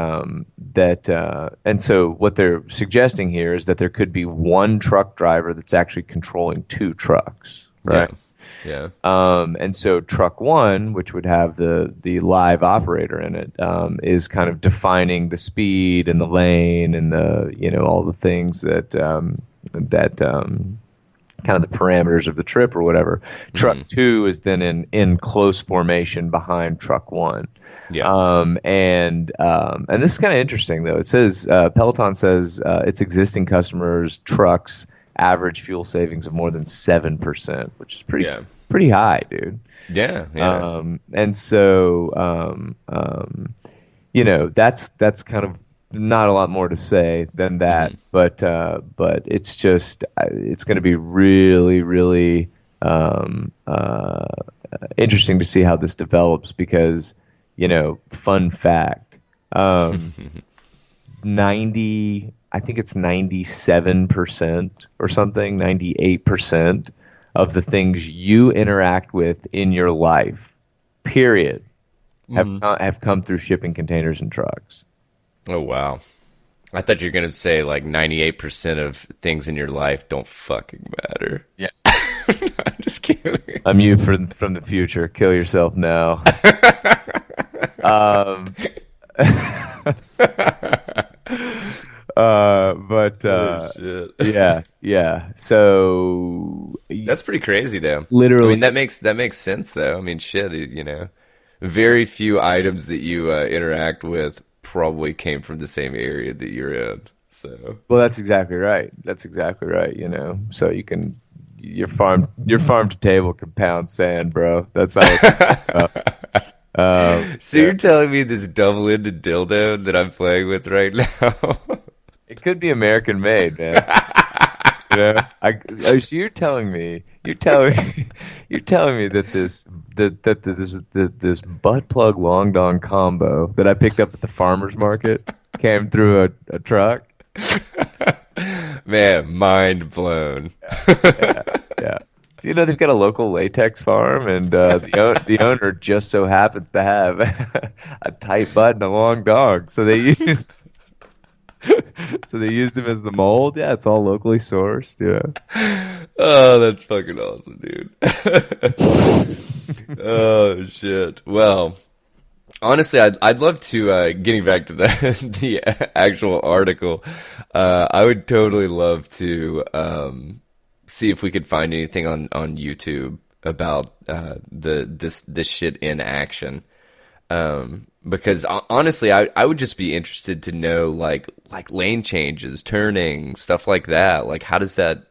and so what they're suggesting here is that there could be one truck driver that's actually controlling two trucks, right? Yeah. And so truck one, which would have the live operator in it, is kind of defining the speed and the lane and the, all the things that kind of the parameters of the trip or whatever. Truck two is then in close formation behind truck one. Yeah. And this is kind of interesting though. It says, Peloton says, its existing customers' trucks average fuel savings of more than 7%, which is pretty high, dude. Yeah. And so, that's kind of not a lot more to say than that, but it's just, it's going to be really, really, interesting to see how this develops because, fun fact, 97% or something, 98% of the things you interact with in your life, period, have come through shipping containers and trucks. Oh, wow. I thought you were going to say like 98% of things in your life don't fucking matter. Yeah. I'm just kidding. I'm you from the future. Kill yourself now. Yeah. So that's pretty crazy, though. Literally, I mean, that makes sense, though. I mean, shit, very few items that you interact with probably came from the same area that you're in. So, well, that's exactly right. So your farm to table can pound sand, bro. That's not so you're telling me this double-ended dildo that I'm playing with right now? It could be American made, man. So you're telling me that this butt plug long dong combo that I picked up at the farmer's market came through a truck? Man, mind blown. Yeah. They've got a local latex farm, and the owner just so happens to have a tight butt and a long dog, so they used him as the mold. Yeah, it's all locally sourced. Yeah. Oh, that's fucking awesome, dude. Oh shit. Well, honestly, I'd love to getting back to the actual article. I would totally love to see if we could find anything on YouTube about this shit in action. Because honestly, I would just be interested to know like lane changes, turning, stuff like that. Like how does that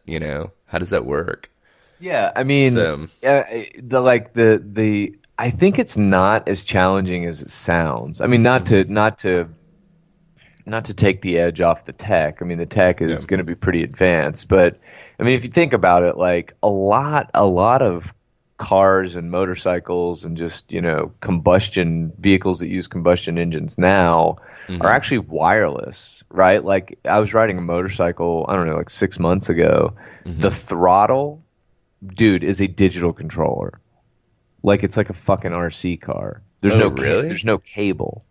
work? Yeah, I mean, I think it's not as challenging as it sounds. I mean, not to take the edge off the tech. I mean, the tech is going to be pretty advanced, but I mean, if you think about it, like a lot of cars and motorcycles and just, combustion vehicles that use combustion engines now are actually wireless, right? Like I was riding a motorcycle, I don't know, like 6 months ago. The throttle, dude, is a digital controller. Like it's like a fucking RC car. There's really? There's no cable.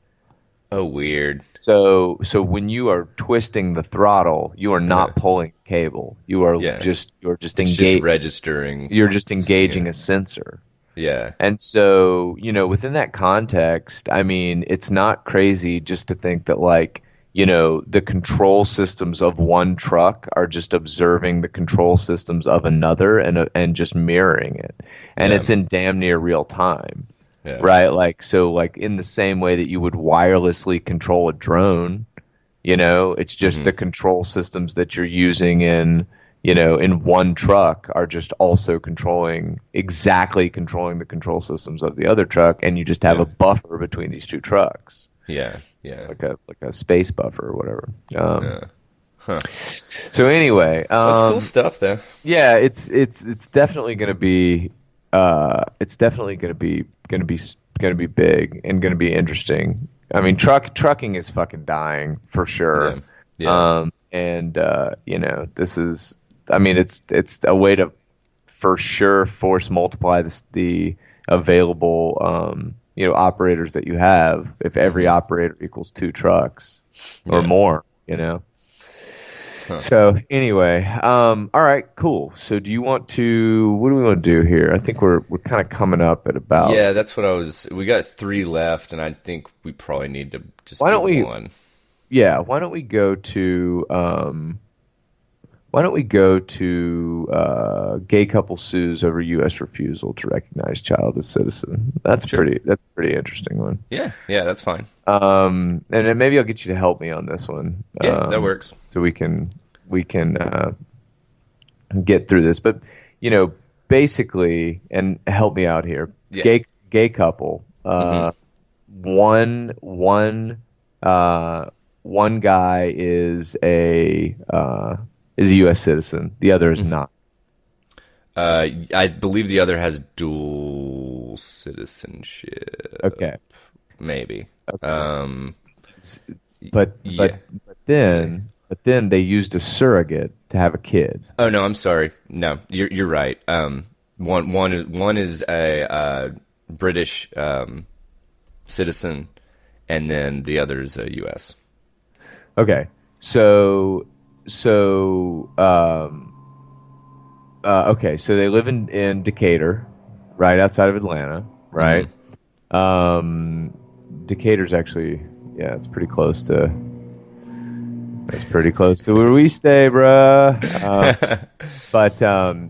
Oh, weird. So when you are twisting the throttle, you are Uh, not pulling cable. yeah. You're just It's just engage registering. you're just Yeah. engaging a sensor. Yeah. And so, within that context, I mean, it's not crazy just to think that, like, the control systems of one truck are just observing the control systems of another and just mirroring it. And Yeah. it's in damn near real time, Yeah. right? Like, so, like, in the same way that you would wirelessly control a drone, it's just Hmm. the control systems that you're using in one truck are just also exactly controlling the control systems of the other truck, and you just have Yeah. a buffer between these two trucks, Yeah. Yeah. like a space buffer or whatever. Yeah. Huh. So anyway, That's cool stuff, though. yeah, it's definitely going to be it's definitely going to be big and going to be interesting. I mean, trucking is fucking dying for sure. Yeah. Yeah. And this is, I mean, it's a way to for sure force multiply the available operators that you have if every Hmm. operator equals two trucks or Yeah. more. Huh. So anyway, all right, cool. So what do we want to do here? I think we're kind of coming up at Yeah, about, that's what I was. We got three left, and I think we probably need to just why do don't the we, one. yeah, why don't we go to gay couple sues over U.S. refusal to recognize child as citizen? Sure. That's a pretty interesting one. Yeah. Yeah, that's fine. And then maybe I'll get you to help me on this one, Yeah, that works. so we can get through this. But you know, basically, and help me out here. Yeah. Gay couple. Hmm. One one one guy is a U.S. citizen. The other is not. I believe the other has dual citizenship, Okay. maybe. Okay. Um, But yeah. Say. but then they used a surrogate to have a kid. Oh no, I'm sorry. No, you're right. One is a British citizen, and then the other is a U.S. Okay. So they live in Decatur, right outside of Atlanta, right? Hmm. Decatur's actually, yeah, it's pretty close to where we stay, bruh. But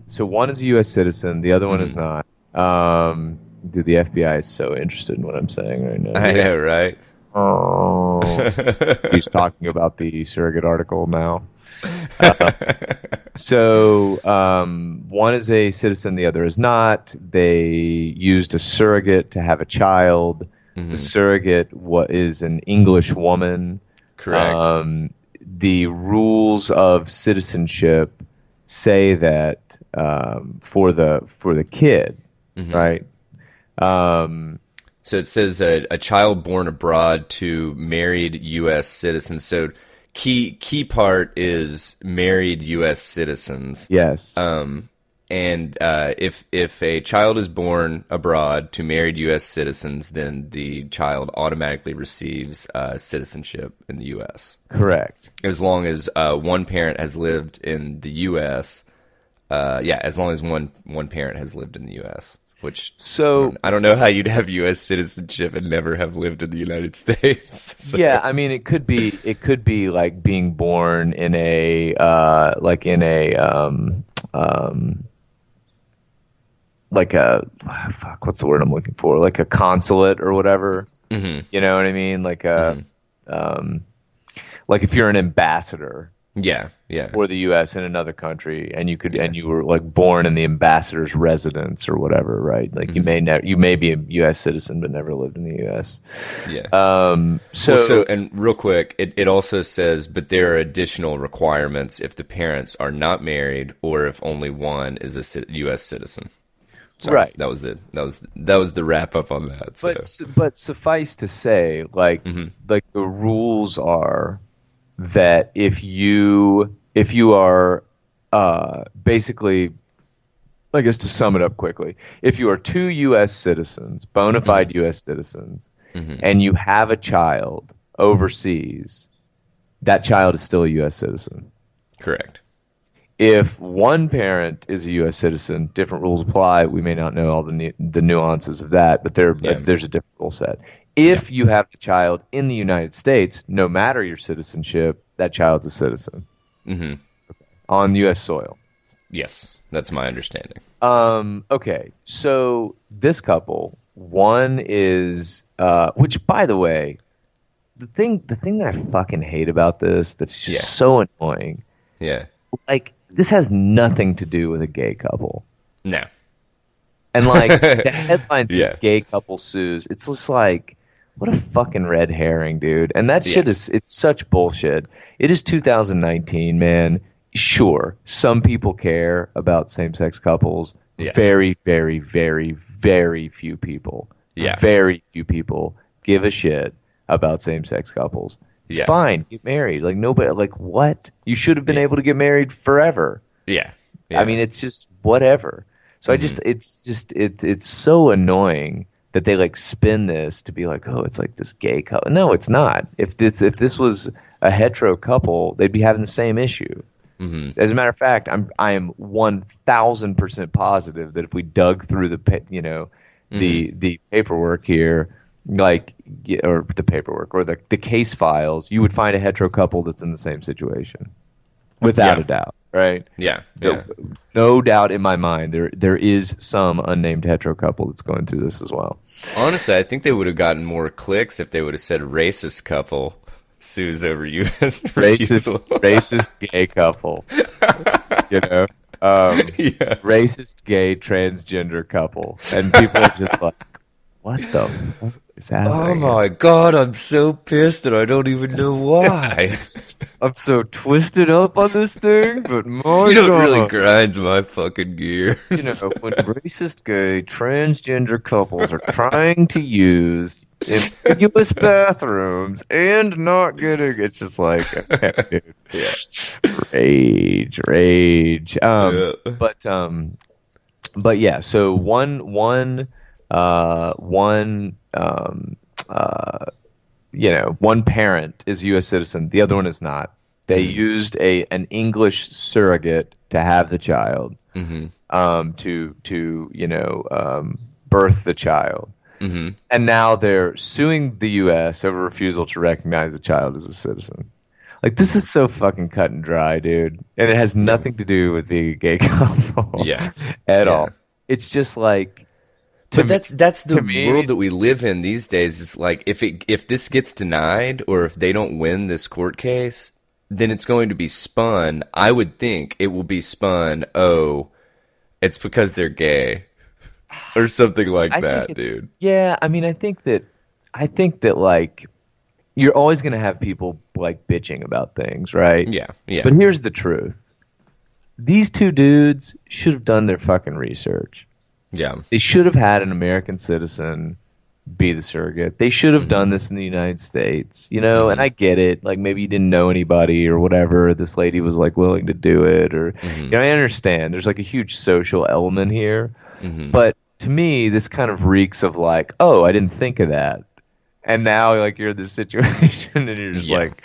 so one is a U.S. citizen, the other one is Hmm. not. Dude, the FBI is so interested in what I'm saying right now, I dude. know, right? Oh, he's talking about the surrogate article now. So one is a citizen, the other is not. They used a surrogate to have a child. The Hmm. surrogate is an English woman. Correct. The rules of citizenship say that for the kid, Hmm. right? Um, So it says a child born abroad to married U.S. citizens. So key part is married U.S. citizens. yes, And if a child is born abroad to married U.S. citizens, then the child automatically receives citizenship in the U.S. correct. as long as one parent has lived in the U.S. Yeah, as long as one parent has lived in the U.S. Which So I don't know how you'd have U.S. citizenship and never have lived in the United States. So, yeah, I mean, it could be like being born in a like a fuck, what's the word I'm looking for? Like a consulate or whatever. hmm. You know what I mean? Hmm. Like if you're an ambassador Yeah, yeah, for the U.S. in another country, yeah. and you were like born in the ambassador's residence or whatever, right? Like Hmm. you may be a U.S. citizen but never lived in the U.S. Yeah. Well, so, So and real quick, it also says, but there are additional requirements if the parents are not married or if only one is a U.S. citizen. Sorry, right. that was the wrap up on that. So, But suffice to say, hmm. like the rules are that if you are basically, I guess to sum it up quickly, if you are two U.S. citizens, bona Hmm. fide U.S. citizens, Hmm. and you have a child, overseas, that child is still a U.S. citizen. Correct. If one parent is a U.S. citizen, different rules apply. We may not know all the nuances of that, but there's a different rule set. If you have a child in the United States, no matter your citizenship, that child's a citizen on U.S. soil. Yes, that's my understanding. Okay, so this couple, one is, which by the way, the thing that I fucking hate about this, that's just so annoying. Yeah. Like, this has nothing to do with a gay couple. No. And like the headline says gay couple sues. It's just like, what a fucking red herring, dude. And that shit it's such bullshit. It is 2019, man. Sure, some people care about same-sex couples. Very, very, very, very few people. Very few people give a shit about same-sex couples. Fine, get married. Like, nobody, like, what? You should have been able to get married forever. I mean, it's just whatever. So it's so annoying that they like spin this to be like, oh, it's like this gay couple. No, it's not. If this was a hetero couple, they'd be having the same issue. As a matter of fact, I am 1,000% positive that if we dug through the paperwork here, like, or the paperwork or the case files, you would find a hetero couple that's in the same situation, without a doubt, right? No doubt in my mind there is some unnamed hetero couple that's going through this as well. Honestly, I think they would have gotten more clicks if they would have said racist couple sues over U.S. racist gay couple, racist gay transgender couple, and people are just like, what the fuck is happening? Oh my god, I'm so pissed and I don't even know why. I'm so twisted up on this thing, but my You know god. what really grinds my fucking gear? When racist gay transgender couples are trying to use ambiguous bathrooms and not getting, it's just like, okay, dude. Rage. But yeah, so one parent is a U.S. citizen, the other one is not. They used an English surrogate to have the child, to birth the child, and now they're suing the U.S. over refusal to recognize the child as a citizen. Like, this is so fucking cut and dry, dude, and it has nothing to do with being a gay couple, at all. It's just like. But that's the world that we live in these days. Is like, if this gets denied or if they don't win this court case, then it's going to be spun. I would think it will be spun. Oh, it's because they're gay, or something like that, dude. Yeah, I mean, I think that like, you're always going to have people like bitching about things, right? Yeah. But here's the truth: these two dudes should have done their fucking research. Yeah. They should have had an American citizen be the surrogate. They should have done this in the United States, and I get it. Like, maybe you didn't know anybody or whatever. This lady was like willing to do it, or, I understand. There's like a huge social element here. But to me, this kind of reeks of like, oh, I didn't think of that. And now like you're in this situation and you're just like,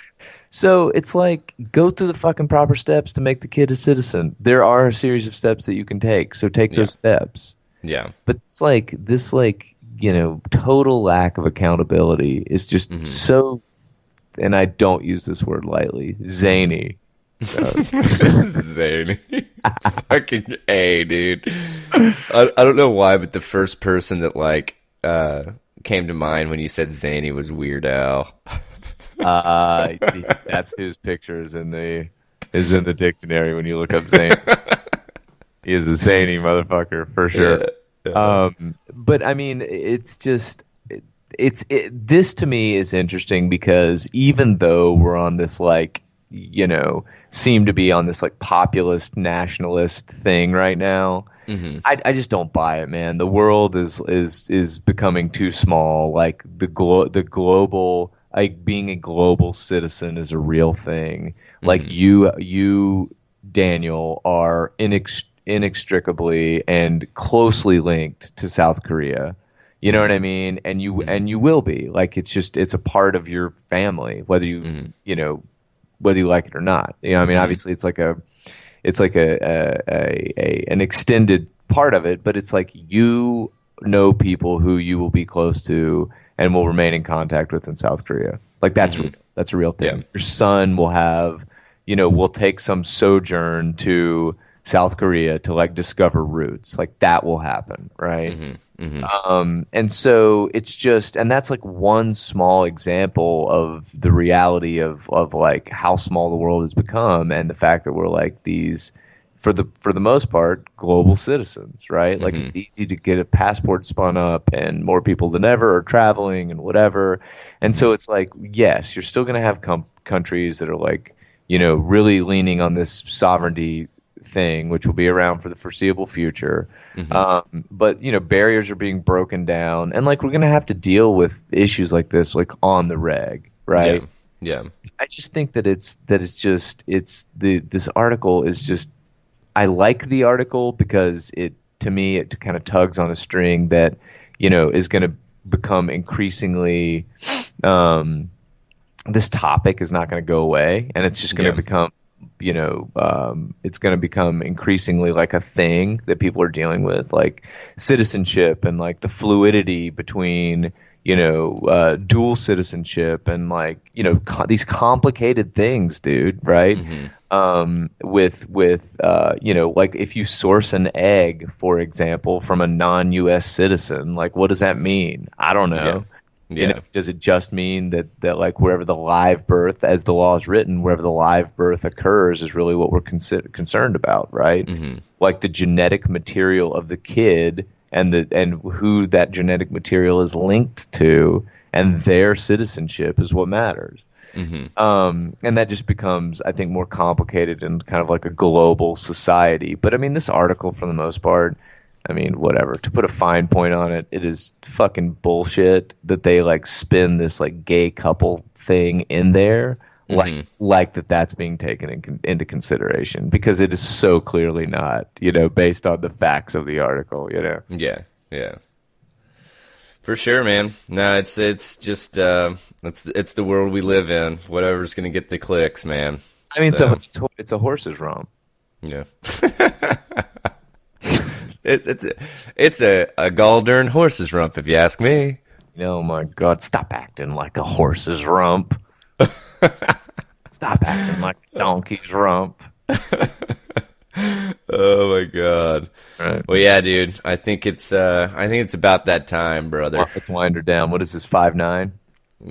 so it's like, go through the fucking proper steps to make the kid a citizen. There are a series of steps that you can take. So take those steps. Yeah. But it's like this, total lack of accountability is just so, and I don't use this word lightly, zany. Zany. Fucking A, dude. I don't know why, but the first person that came to mind when you said zany was Weird Al. That's his picture is in the dictionary when you look up zany. He is a zany motherfucker for sure. But I mean, it's just this to me is interesting because even though we're on this seem to be on this populist nationalist thing right now, I just don't buy it, man. The world is becoming too small. Like the global, being a global citizen is a real thing. Like you, Daniel, are inextricably and closely linked to South Korea. You know what I mean? And you will be like, it's a part of your family, whether you know, whether you like it or not. You know, I mean, obviously it's like an extended part of it, but it's like, you know, people who you will be close to and will remain in contact with in South Korea. Like that's real. That's a real thing. Yeah. Your son will have, you know, will take some sojourn to South Korea to like discover roots. Like that will happen, right? And so it's just, and that's like one small example of the reality of like how small the world has become, and the fact that we're like these, for the most part, global citizens, right? Like it's easy to get a passport spun up, and more people than ever are traveling and whatever. And so it's like, yes, you're still going to have countries that are like, you know, really leaning on this sovereignty thing, which will be around for the foreseeable future. But you know, barriers are being broken down, and like we're gonna have to deal with issues like this, like on the reg, right? Yeah. I just think that this article is just, I like the article because to me it kind of tugs on a string that, you know, is going to become increasingly, this topic is not going to go away, and it's just going to become, you know, it's going to become increasingly like a thing that people are dealing with, like citizenship and like the fluidity between, you know, dual citizenship and like, you know, these complicated things, dude, right? With you know, like if you source an egg, for example, from a non-U.S. citizen, like what does that mean? I don't know. You know, does it just mean that like wherever the live birth, as the law is written, wherever the live birth occurs is really what we're concerned about, right? Like the genetic material of the kid and who that genetic material is linked to, and their citizenship is what matters. And that just becomes, I think, more complicated in kind of like a global society. But I mean, this article, for the most part, I mean, whatever. To put a fine point on it, it is fucking bullshit that they like spin this like gay couple thing in there, like that's being taken into consideration, because it is so clearly not, you know, based on the facts of the article, you know. Yeah. For sure, man. No, it's just it's the world we live in. Whatever's gonna get the clicks, man. I mean, it's a horse's romp. Yeah. It's a gall-darn horse's rump, if you ask me. Oh my God! Stop acting like a horse's rump. Stop acting like a donkey's rump. Oh my God! Right. Well, yeah, dude. I think it's about that time, brother. Let's wind her down. What is this? 5'9"?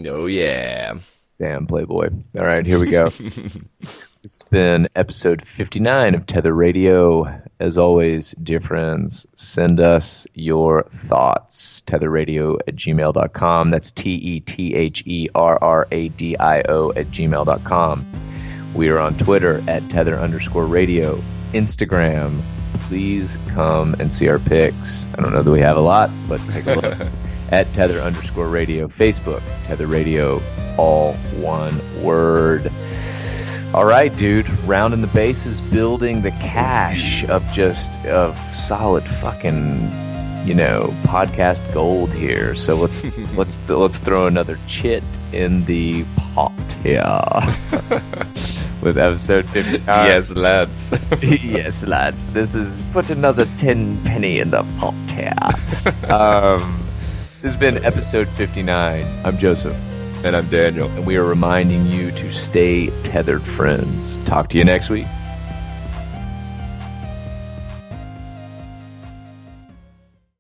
Oh yeah. Damn, Playboy. All right, here we go. This has been episode 59 of Tether Radio. As always, dear friends, send us your thoughts. tetherradio@gmail.com. That's TETHERRADIO@gmail.com. We are on Twitter @tether_radio. Instagram, please come and see our pics. I don't know that we have a lot, but take a look. @tether_radio. Facebook, Tether Radio, all one word. All right, dude. Rounding the bases, building the cache of solid fucking, you know, podcast gold here. So let's throw another chit in the pot here with episode 59. Yes, lads. Yes, lads. This is put another 10 penny in the pot here. This has been episode 59. I'm Joseph. And I'm Daniel. And we are reminding you to stay tethered, friends. Talk to you next week.